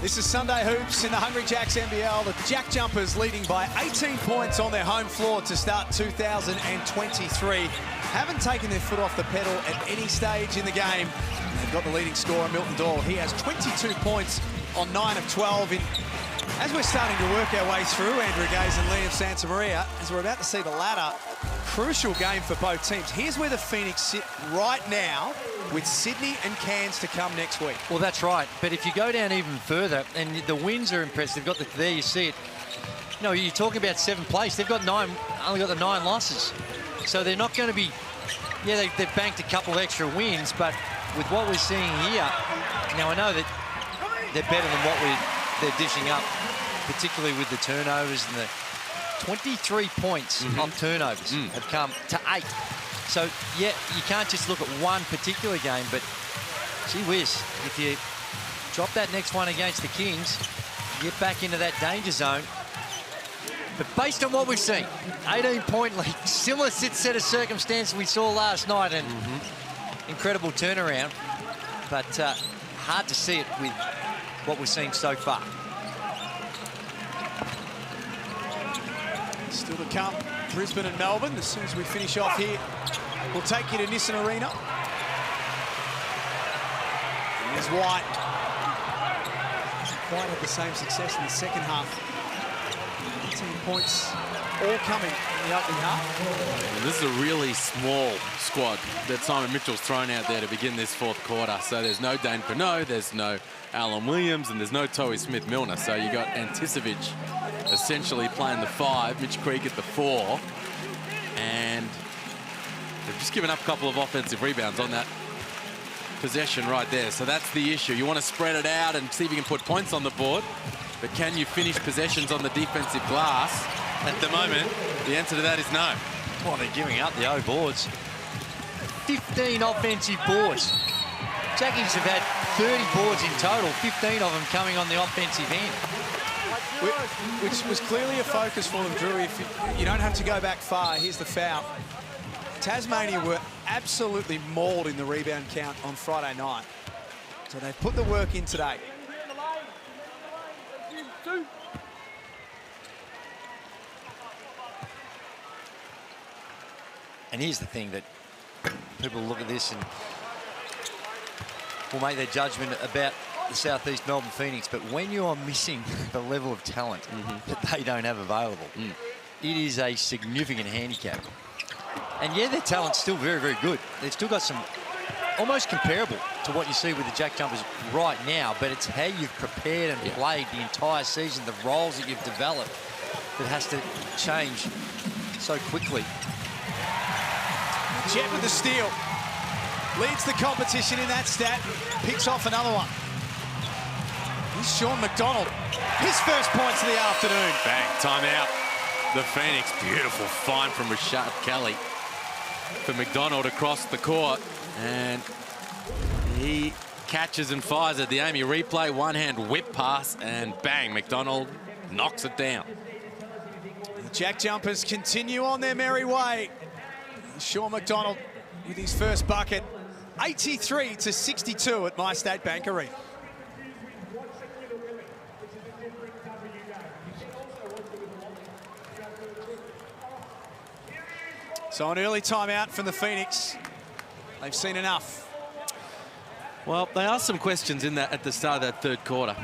This is Sunday Hoops in the Hungry Jacks NBL. The JackJumpers leading by 18 points on their home floor to start 2023. Haven't taken their foot off the pedal at any stage in the game. They've got the leading scorer, Milton Doyle. He has 22 points on 9 of 12. As we're starting to work our way through, Andrew Gaze and Liam Santamaria, as we're about to see the ladder, crucial game for both teams. Here's where the Phoenix sit right now, with Sydney and Cairns to come next week. Well, that's right. But if you go down even further, and the wins are impressive, they've got there you see it. No, you're talking about 7th place. They've got only got the 9 losses. So they're not going to be, yeah, they've banked a couple of extra wins, but with what we're seeing here, now I know that they're better than what they're dishing up, particularly with the turnovers and the 23 points on turnovers have come to 8. So, yeah, you can't just look at one particular game, but gee whiz, if you drop that next one against the Kings, you get back into that danger zone. But based on what we've seen, 18-point lead, similar set of circumstances we saw last night, and incredible turnaround, but hard to see it with what we're seeing so far. Still to come, Brisbane and Melbourne. As soon as we finish off here, we'll take you to Nissan Arena. And there's White. Hasn't quite had the same success in the second half. 18 points all coming in the opening half. And this is a really small squad that Simon Mitchell's thrown out there to begin this 4th quarter. So there's no Dane Pinot, there's no Alan Williams, and there's no Towie Smith-Milner. So you got Anticevic essentially playing the 5, Mitch Creek at the 4, and they've just given up a couple of offensive rebounds on that possession right there. So that's the issue. You want to spread it out and see if you can put points on the board, but can you finish possessions on the defensive glass? At the moment, the answer to that is no. Well, they're giving up the O boards. 15 offensive boards. Jackies have had 30 boards in total, 15 of them coming on the offensive end. Which was clearly a focus for them, Drew. If you don't have to go back far, here's the foul. Tasmania were absolutely mauled in the rebound count on Friday night. So they've put the work in today. And here's the thing that people look at this and will make their judgment about the Southeast Melbourne Phoenix, but when you are missing the level of talent that they don't have available, it is a significant handicap. And yeah, their talent's still very, very good. They've still got some almost comparable to what you see with the JackJumpers right now, but it's how you've prepared and played the entire season, the roles that you've developed, that has to change so quickly. Jet with the steal. Leads the competition in that stat. Picks off another one. Here's Sean McDonald. His first points of the afternoon. Bang, timeout. The Phoenix, beautiful find from Rashad Kelly for McDonald across the court. And he catches and fires at the Amy replay. One-hand whip pass, and bang, McDonald knocks it down. The JackJumpers continue on their merry way. Sean McDonald with his first bucket. 83-62 at My State Bank Arena. So an early timeout from the Phoenix. They've seen enough. Well, they asked some questions in that at the start of that 3rd quarter,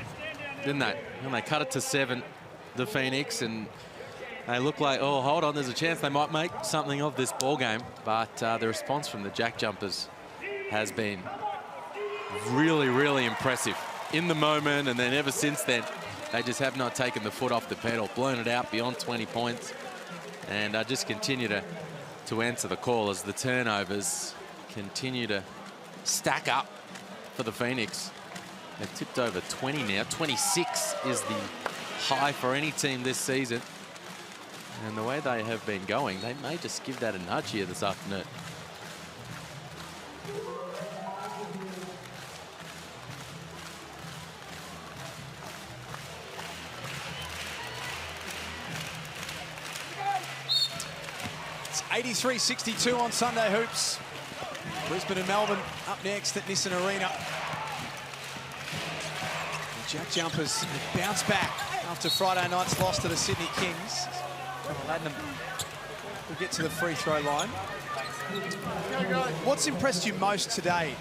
didn't they? And they cut it to 7, the Phoenix, and they look like, oh, hold on, there's a chance they might make something of this ball game. But the response from the JackJumpers has been really, really impressive in the moment, and then ever since then, they just have not taken the foot off the pedal, blown it out beyond 20 points, and just continue to answer the call as the turnovers continue to stack up for the Phoenix. They've tipped over 20 now. 26 is the high for any team this season. And the way they have been going, they may just give that a nudge here this afternoon. It's 83-62 on Sunday Hoops. Brisbane and Melbourne up next at Nissan Arena. The Jack Jumpers have bounced back after Friday night's loss to the Sydney Kings. Letting them get to the free throw line. What's impressed you most today,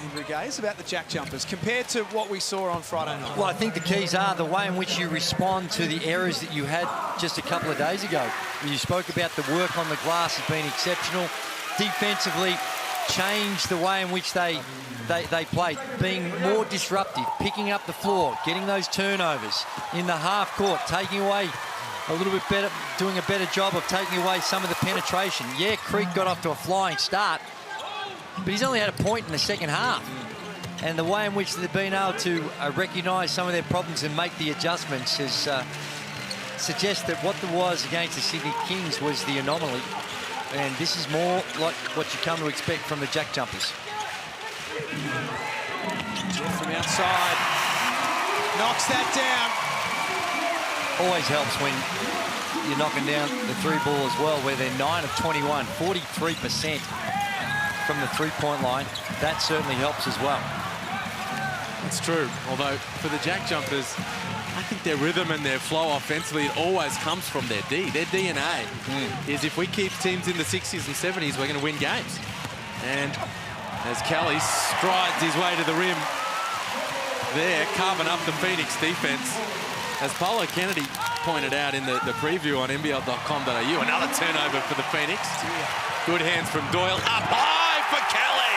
Andrew Gaze, about the Jack Jumpers compared to what we saw on Friday night? Well, I think the keys are the way in which you respond to the errors that you had just a couple of days ago. You spoke about the work on the glass has been exceptional. Defensively, changed the way in which they played, being more disruptive, picking up the floor, getting those turnovers in the half court, taking away a little bit better, doing a better job of taking away some of the penetration. Yeah, Creek got off to a flying start, but he's only had a point in the second half. And the way in which they've been able to recognise some of their problems and make the adjustments has suggests that what there was against the Sydney Kings was the anomaly. And this is more like what you come to expect from the Jack Jumpers. Jeff from outside knocks that down. Always helps when you're knocking down the three ball as well, where they're 9 of 21, 43% from the three-point line. That certainly helps as well. It's true, although for the Jack Jumpers, I think their rhythm and their flow offensively, it always comes from their D. Their DNA is if we keep teams in the 60s and 70s, we're going to win games. And as Kelly strides his way to the rim there, carving up the Phoenix defense. As Paulo Kennedy pointed out in the preview on NBL.com.au, another turnover for the Phoenix. Good hands from Doyle. Up high for Kelly.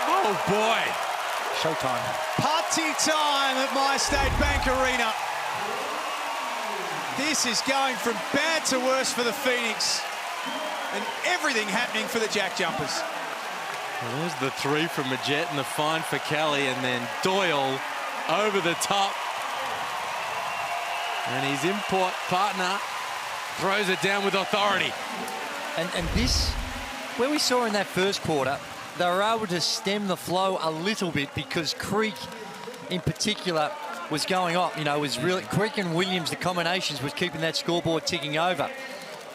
Oh, boy. Showtime. Party time at My State Bank Arena. This is going from bad to worse for the Phoenix. And everything happening for the Jack Jumpers. Well, there's the three from Majette and the find for Kelly, and then Doyle over the top. And his import partner throws it down with authority. And this, where we saw in that first quarter, they were able to stem the flow a little bit because Creek in particular was going up. You know, was really Creek and Williams, the combinations was keeping that scoreboard ticking over.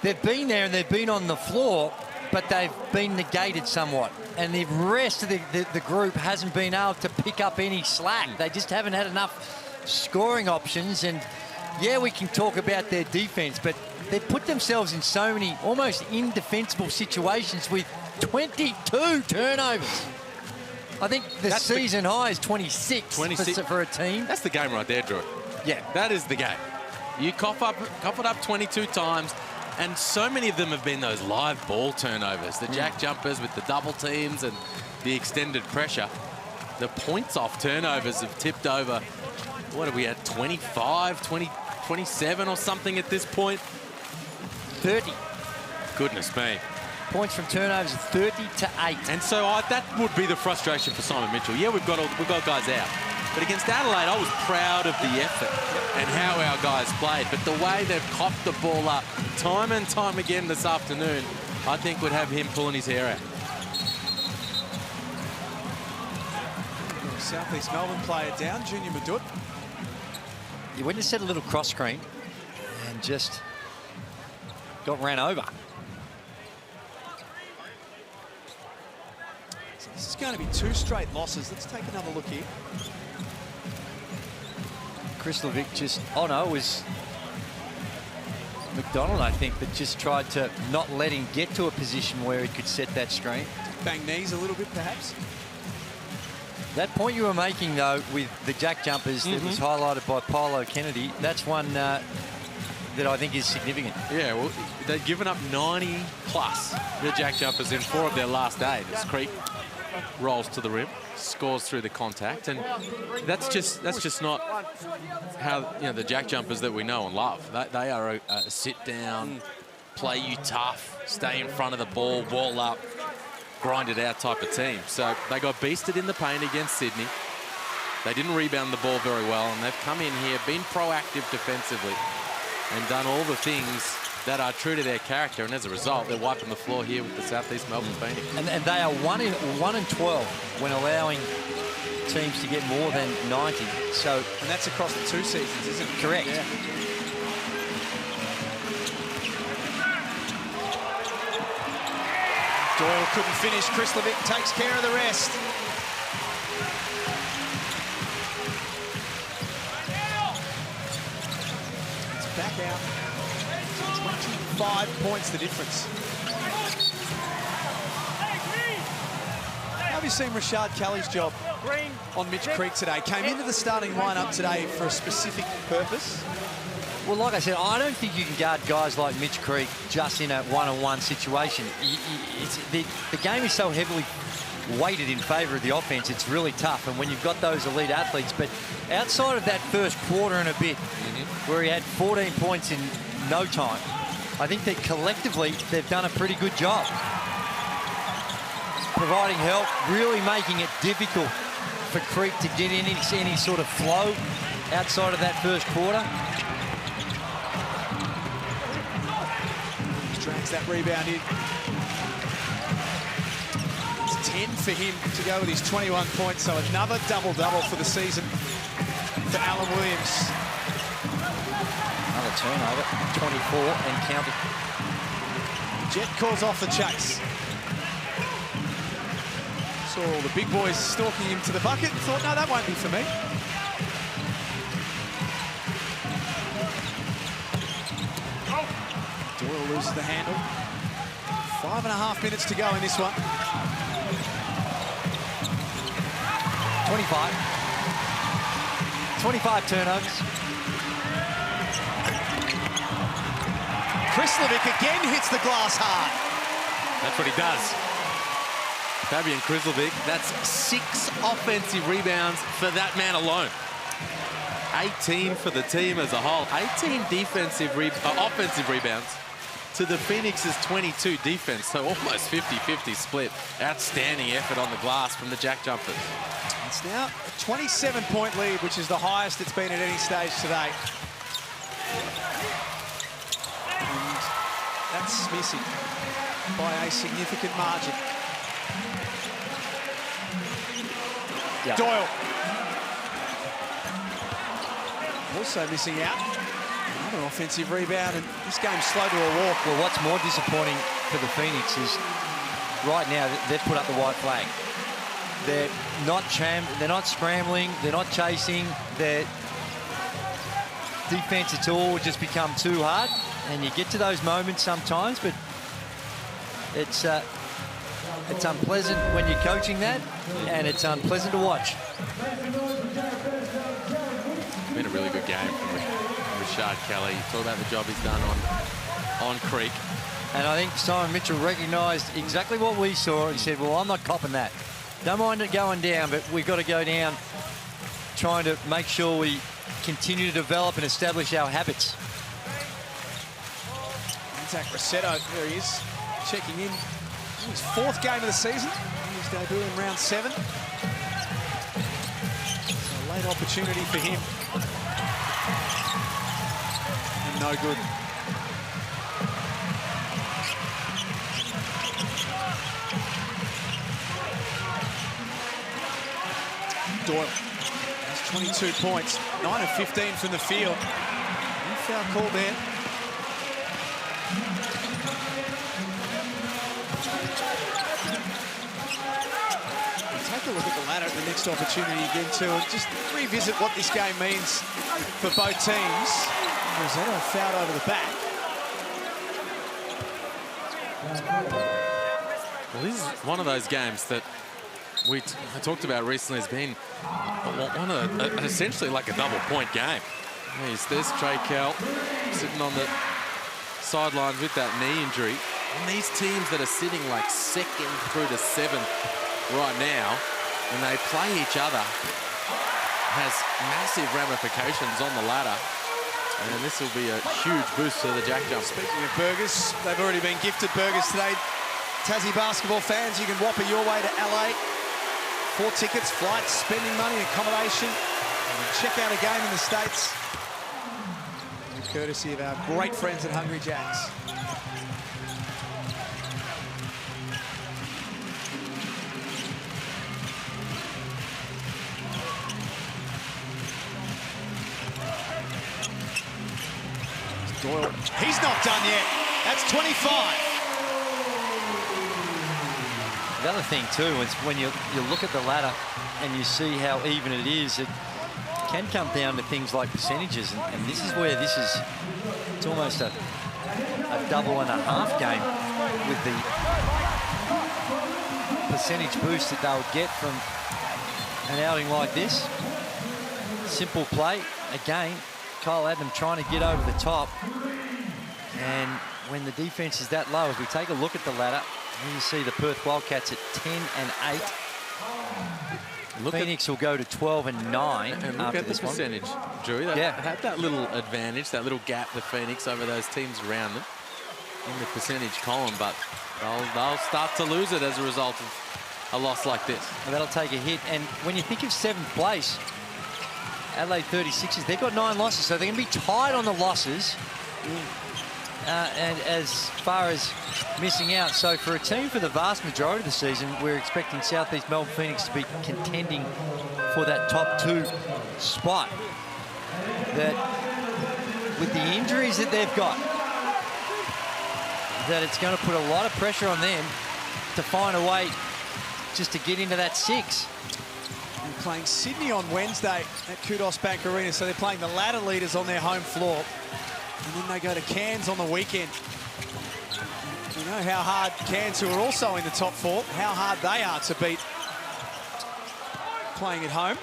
They've been there and they've been on the floor, but they've been negated somewhat. And the rest of the group hasn't been able to pick up any slack. They just haven't had enough scoring options. And yeah, we can talk about their defense, but they've put themselves in so many almost indefensible situations with 22 turnovers. I think that's season high is 26 for a team. That's the game right there, Drew. Yeah. That is the game. You cough it up 22 times, and so many of them have been those live ball turnovers. The Jack Jumpers with the double teams and the extended pressure. The points off turnovers have tipped over, what are we at, 25, 20, 27 or something at this point? 30. Goodness me. Points from turnovers 30-8. And so that would be the frustration for Simon Mitchell. Yeah, we've got guys out. But against Adelaide, I was proud of the effort and how our guys played. But the way they've copped the ball up time and time again this afternoon, I think would have him pulling his hair out. Southeast Melbourne player down, Junior Madut. He went to set a little cross screen and just got ran over. So this is going to be 2 straight losses. Let's take another look here. Krislovic just, oh no, it was McDonald, I think, that just tried to not let him get to a position where he could set that screen. Bang knees a little bit, perhaps. That point you were making, though, with the Jack Jumpers that was highlighted by Paulo Kennedy, that's one that I think is significant. Yeah, well, they've given up 90 plus, the Jack Jumpers, in 4 of their last 8 as Creek rolls to the rim, scores through the contact, and that's just not how the Jack Jumpers that we know and love. They are a sit down, play you tough, stay in front of the ball, wall up, grind it out type of team. So they got beasted in the paint against Sydney. They didn't rebound the ball very well, and they've come in here, been proactive defensively, and done all the things that are true to their character, and as a result, they're wiping the floor here with the Southeast Melbourne Phoenix. And they are 1 in 12 when allowing teams to get more than 90. So, and that's across the 2 seasons, isn't it? Correct. Yeah. Doyle couldn't finish. Krislovic takes care of the rest. count. 25 points the difference. Have you seen Rashad Kelly's job on Mitch Creek today? Came into the starting lineup today for a specific purpose. Well, like I said, I don't think you can guard guys like Mitch Creek just in a one-on-one situation. The game is so heavily weighted in favour of the offense, it's really tough. And when you've got those elite athletes, but outside of that first quarter and a bit, where he had 14 points in no time, I think that collectively they've done a pretty good job. Providing help, really making it difficult for Creek to get in any sort of flow outside of that first quarter. Drags that rebound in. It's 10 for him to go with his 21 points, so another double-double for the season for Alan Williams. Another turnover, 24 and counted. Jet calls off the chase. Saw all the big boys stalking him to the bucket and thought, no, that won't be for me. Doyle loses the handle. 5.5 minutes to go in this one. 25. 25 turnovers. Krislovic again hits the glass hard. That's what he does. Fabian Krislovic, that's 6 offensive rebounds for that man alone. 18 for the team as a whole. 18 offensive rebounds to the Phoenix's 22 defense. So almost 50-50 split. Outstanding effort on the glass from the JackJumpers. It's now a 27-point lead, which is the highest it's been at any stage today. And that's missing by a significant margin. Yeah. Doyle. Also missing out. Another offensive rebound, and this game's slow to a walk. Well, what's more disappointing for the Phoenix is right now they've put up the white flag. They're not scrambling, they're not chasing, their defense at all just become too hard, and you get to those moments sometimes, but it's unpleasant when you're coaching that, and it's unpleasant to watch. It's been a really good game from Rashad Kelly. Talk about the job he's done on Creek. And I think Simon Mitchell recognised exactly what we saw. He said, well, I'm not copping that. Don't mind it going down, but we've got to go down trying to make sure we continue to develop and establish our habits. Zach Rossetto, there he is, checking in. His 4th game of the season. His debut in round 7. So a late opportunity for him. And no good. Doyle has 22 points, 9 of 15 from the field. No foul call there. Take a look at the ladder at the next opportunity again too, and just revisit what this game means for both teams. Rossetto fouled over the back. Well, this is one of those games that I talked about recently as being one of essentially like a double-point game. There's Trey Kell sitting on the sidelines with that knee injury. And these teams that are sitting like 2nd through to 7th right now, when they play each other, has massive ramifications on the ladder. And this will be a huge boost to the JackJumpers. Speaking of burgers, they've already been gifted burgers today. Tassie basketball fans, you can whopper your way to LA. 4 tickets, flights, spending money, accommodation. And check out a game in the States. Courtesy of our great friends at Hungry Jack's. Doyle, he's not done yet. That's 25. The other thing too is when you look at the ladder and you see how even it is, it can come down to things like percentages, and this is where this is It's almost a double and a half game with the percentage boost that they'll get from an outing like this. Simple play. Again, Kyle Adnam trying to get over the top. And when the defense is that low, as we take a look at the ladder, here you see the Perth Wildcats at 10 and 8. Phoenix will go to 12 and 9. And look at the percentage, Drew. They had that little advantage, that little gap, the Phoenix, over those teams around them in the percentage column, but they'll start to lose it as a result of a loss like this. And that'll take a hit. And when you think of 7th place, Adelaide 36ers, they've got 9 losses, so they're going to be tied on the losses. And as far as missing out, so for a team for the vast majority of the season, we're expecting Southeast Melbourne Phoenix to be contending for that top 2 spot. That with the injuries that they've got, that it's going to put a lot of pressure on them to find a way just to get into that 6. They're playing Sydney on Wednesday at Kudos Bank Arena, so they're playing the ladder leaders on their home floor. And then they go to Cairns on the weekend. You know how hard Cairns, who are also in the top 4, how hard they are to beat playing at home.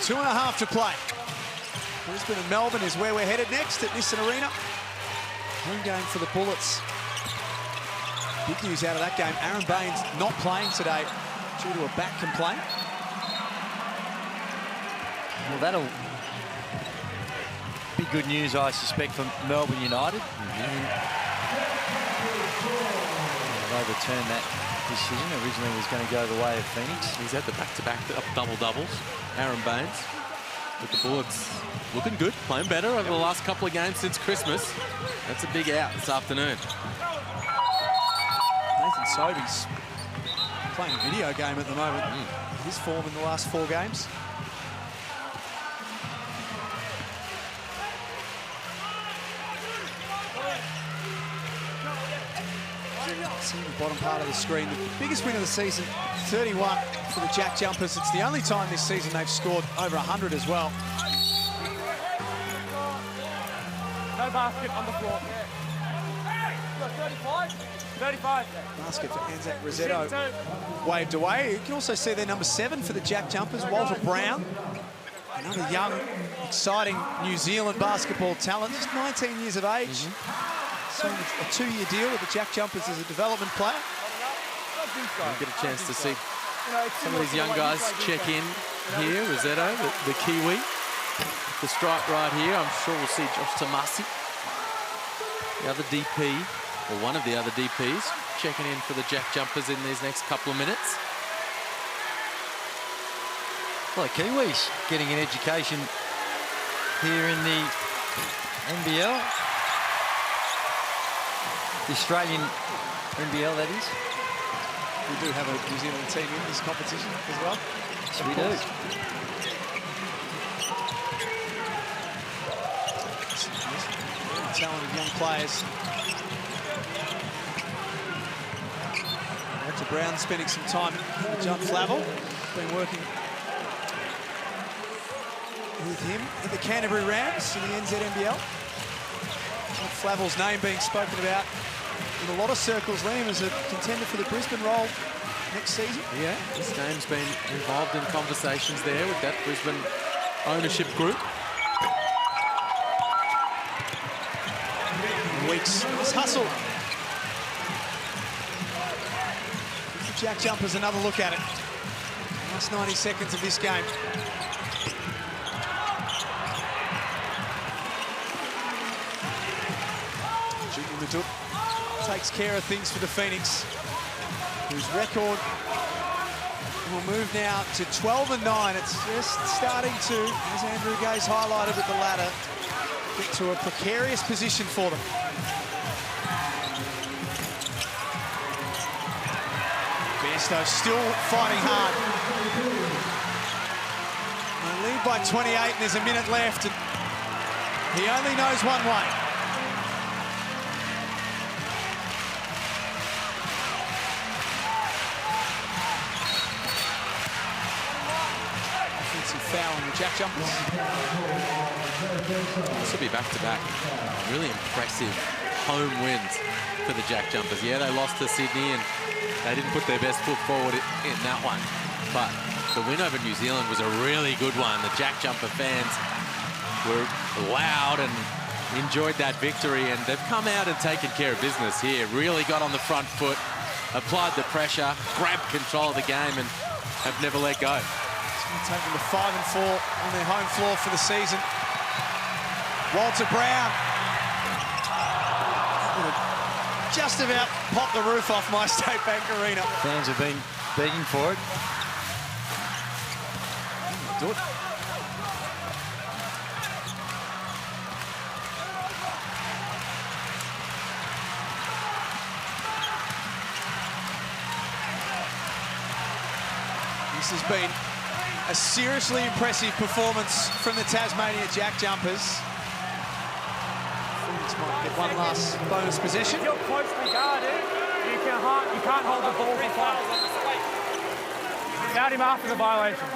Two and a half to play. Brisbane and Melbourne is where we're headed next at Nissan Arena. Home game for the Bullets. Big news out of that game. Aaron Baines not playing today due to a back complaint. Well, that'll be good news, I suspect, for Melbourne United. They overturned that decision. Originally was going to go the way of Phoenix. He's had the back-to-back double-doubles. Aaron Baines with the Bullets looking good, playing better over the last couple of games since Christmas. That's a big out this afternoon. Nathan Sobey's playing a video game at the moment. His form in the last 4 games. See the bottom part of the screen. The biggest win of the season, 31 for the JackJumpers. It's the only time this season they've scored over 100 as well. No basket on the floor. 35? 35. Basket for Anzac Rosetto. Waved away. You can also see their number 7 for the JackJumpers, Walter Brown. Another young, exciting New Zealand basketball talent, just 19 years of age. Signed a 2-year deal with the JackJumpers as a development player. We'll get a chance to see some of these young guys check in here. Rosetto, the Kiwi. The stripe right here. I'm sure we'll see Josh Tomasi, the other DP, or one of the other DPs, checking in for the JackJumpers in these next couple of minutes. Well, the Kiwis getting an education here in the NBL. The Australian NBL, that is. We do have a New Zealand team in this competition as well. Yes, we do. Very talented young players. Walter Brown spending some time with John Flavel. Been working with him at the Canterbury Rams in the NZNBL. Flavel's name being spoken about in a lot of circles. Liam is a contender for the Brisbane role next season. Yeah, his name's been involved in conversations there with that Brisbane ownership group. Weeks, nice hustle. Gives the JackJumpers another look at it. Last 90 seconds of this game. Takes care of things for the Phoenix, whose record will move now to 12 and 9. It's just starting to, as Andrew Gaze highlighted with the ladder, get to a precarious position for them. Bairstow still fighting hard. They lead by 28 and there's a minute left. And he only knows one way. offensive foul on the JackJumpers. This will be back-to-back. Really impressive home wins for the JackJumpers. Yeah, they lost to Sydney and they didn't put their best foot forward in that one. But the win over New Zealand was a really good one. The JackJumper fans were loud and enjoyed that victory, and they've come out and taken care of business here. Really got on the front foot, applied the pressure, grabbed control of the game, and have never let go. It's going to take them to 5-4 on their home floor for the season. Walter Brown. Just about popped the roof off My State Bank Arena. Fans have been begging for it. Do it. This has been a seriously impressive performance from the Tasmania JackJumpers. Phoenix might get one last bonus possession. If you're closely guarded, you can't hold the ball for 5. Fouled him after the violation.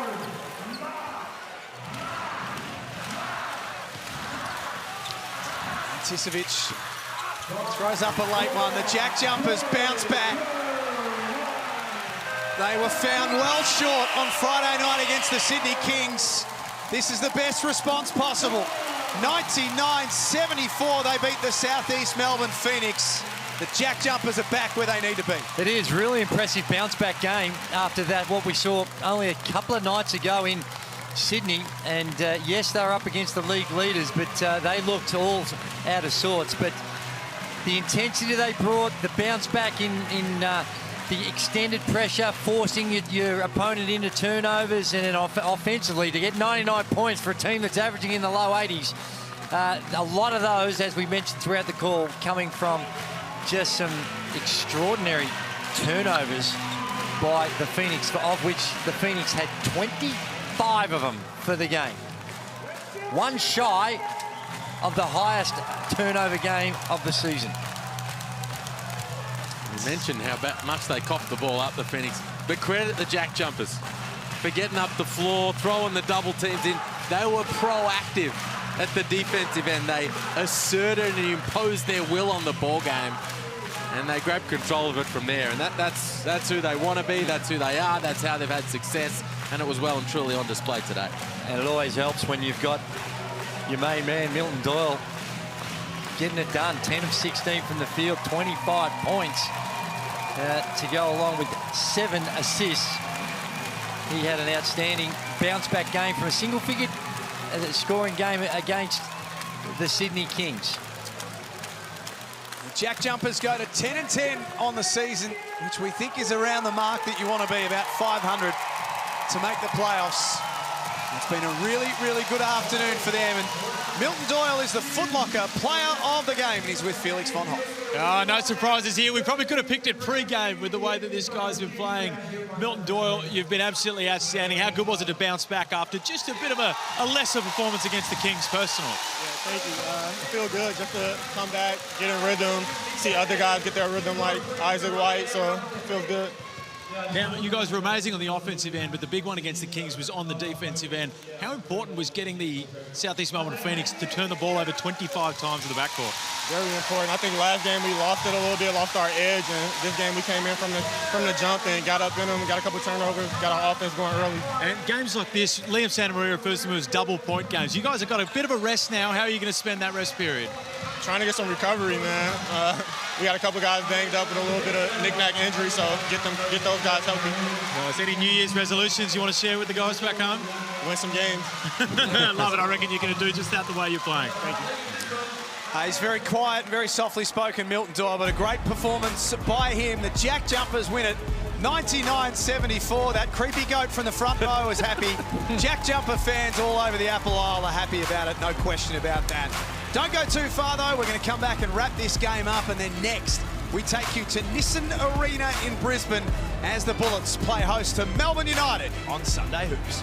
Tisovic throws up a late one. The JackJumpers bounce back. They were found well short on Friday night against the Sydney Kings. This is the best response possible. 99-74, they beat the Southeast Melbourne Phoenix. The JackJumpers are back where they need to be. It is really impressive bounce-back game after that, what we saw only a couple of nights ago in Sydney. And yes, they were up against the league leaders, but they looked all out of sorts. But the intensity they brought, the bounce-back in the extended pressure, forcing your opponent into turnovers, and then offensively to get 99 points for a team that's averaging in the low 80s. A lot of those, as we mentioned throughout the call, coming from just some extraordinary turnovers by the Phoenix, of which the Phoenix had 25 of them for the game. One shy of the highest turnover game of the season. You mentioned how much they coughed the ball up, the Phoenix, but credit the JackJumpers for getting up the floor, throwing the double teams in. They were proactive at the defensive end. They asserted and imposed their will on the ball game, and they grabbed control of it from there. And that's who they want to be, that's who they are, that's how they've had success, and it was well and truly on display today. And it always helps when you've got your main man, Milton Doyle, getting it done. 10 of 16 from the field, 25 points to go along with 7 assists. He had an outstanding bounce-back game from a single-figure scoring game against the Sydney Kings. The JackJumpers go to 10-10 on the season, which we think is around the mark that you want to be, about 500 to make the playoffs. It's been a really, really good afternoon for them, and Milton Doyle is the Foot Locker player of the game, and he's with Felix von Hoff. Oh, no surprises here. We probably could have picked it pre-game with the way that this guy's been playing. Milton Doyle, you've been absolutely outstanding. How good was it to bounce back after just a bit of a lesser performance against the Kings personally? Yeah, thank you. I feel good just to come back, get in rhythm, see other guys get their rhythm like Isaac White, so it feels good. Now, you guys were amazing on the offensive end, but the big one against the Kings was on the defensive end. How important was getting the Southeast Melbourne Phoenix to turn the ball over 25 times in the backcourt? Very important. I think last game we lost it a little bit, lost our edge, and this game we came in from the jump and got up in them, got a couple turnovers, got our offense going early. And games like this, Liam Santamaria refers to them as double-point games. You guys have got a bit of a rest now. How are you going to spend that rest period? Trying to get some recovery, man. We got a couple guys banged up with a little bit of knick-knack injury, so get those guys healthy. Nice. Any New Year's resolutions you want to share with the guys back home? Win some games. Love it. I reckon you're going to do just that the way you're playing. Thank you. He's very quiet and very softly spoken, Milton Doyle, but a great performance by him. The JackJumpers win it 99-74. That creepy goat from the front row is happy. JackJumper fans all over the Apple Isle are happy about it, no question about that. Don't go too far, though. We're going to come back and wrap this game up, and then next we take you to Nissan Arena in Brisbane as the Bullets play host to Melbourne United on Sunday Hoops.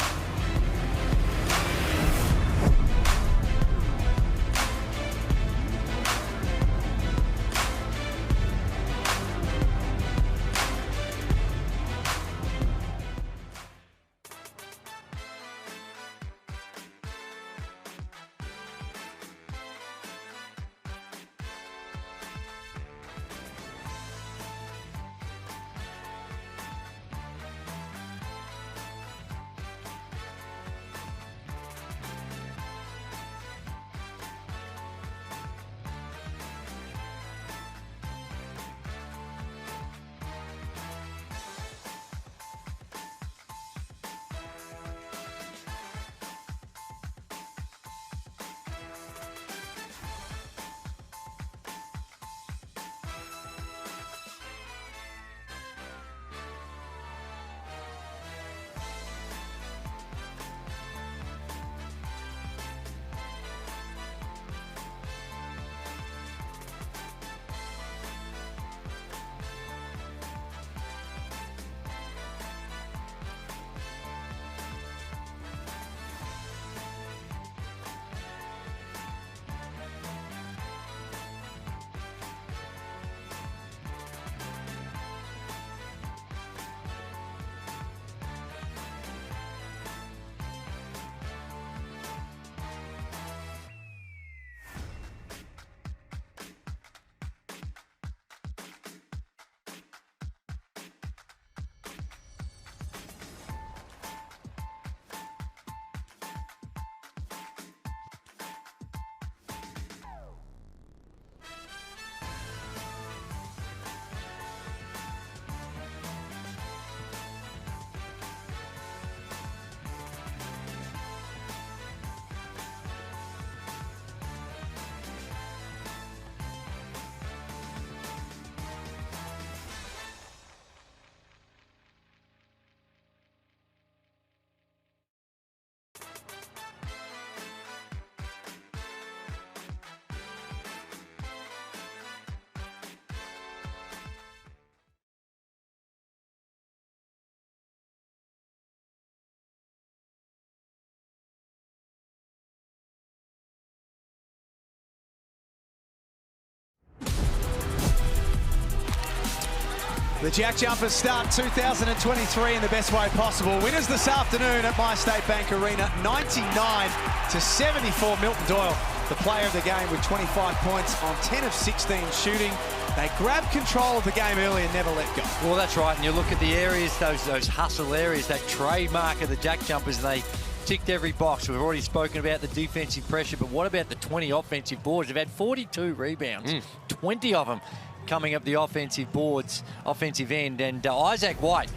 The JackJumpers start 2023 in the best way possible. Winners this afternoon at My State Bank Arena, 99-74. Milton Doyle, the player of the game with 25 points on 10 of 16 shooting. They grabbed control of the game early and never let go. Well, that's right. And you look at the areas, those hustle areas, that trademark of the JackJumpers, and they ticked every box. We've already spoken about the defensive pressure, but what about the 20 offensive boards? They've had 42 rebounds, 20 of them coming up the offensive boards, offensive end. And Isaac White,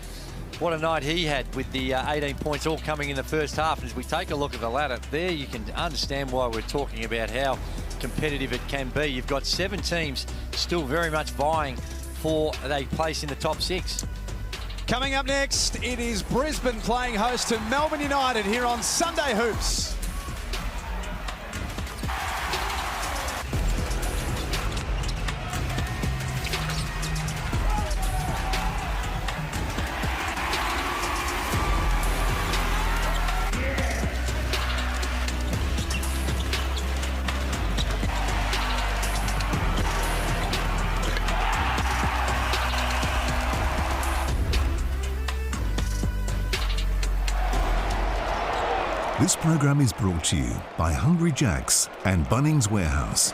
what a night he had with the 18 points all coming in the first half. And as we take a look at the ladder, there you can understand why we're talking about how competitive it can be. You've got 7 teams still very much vying for a place in the top 6. Coming up next, it is Brisbane playing host to Melbourne United here on Sunday Hoops. This program is brought to you by Hungry Jack's and Bunnings Warehouse.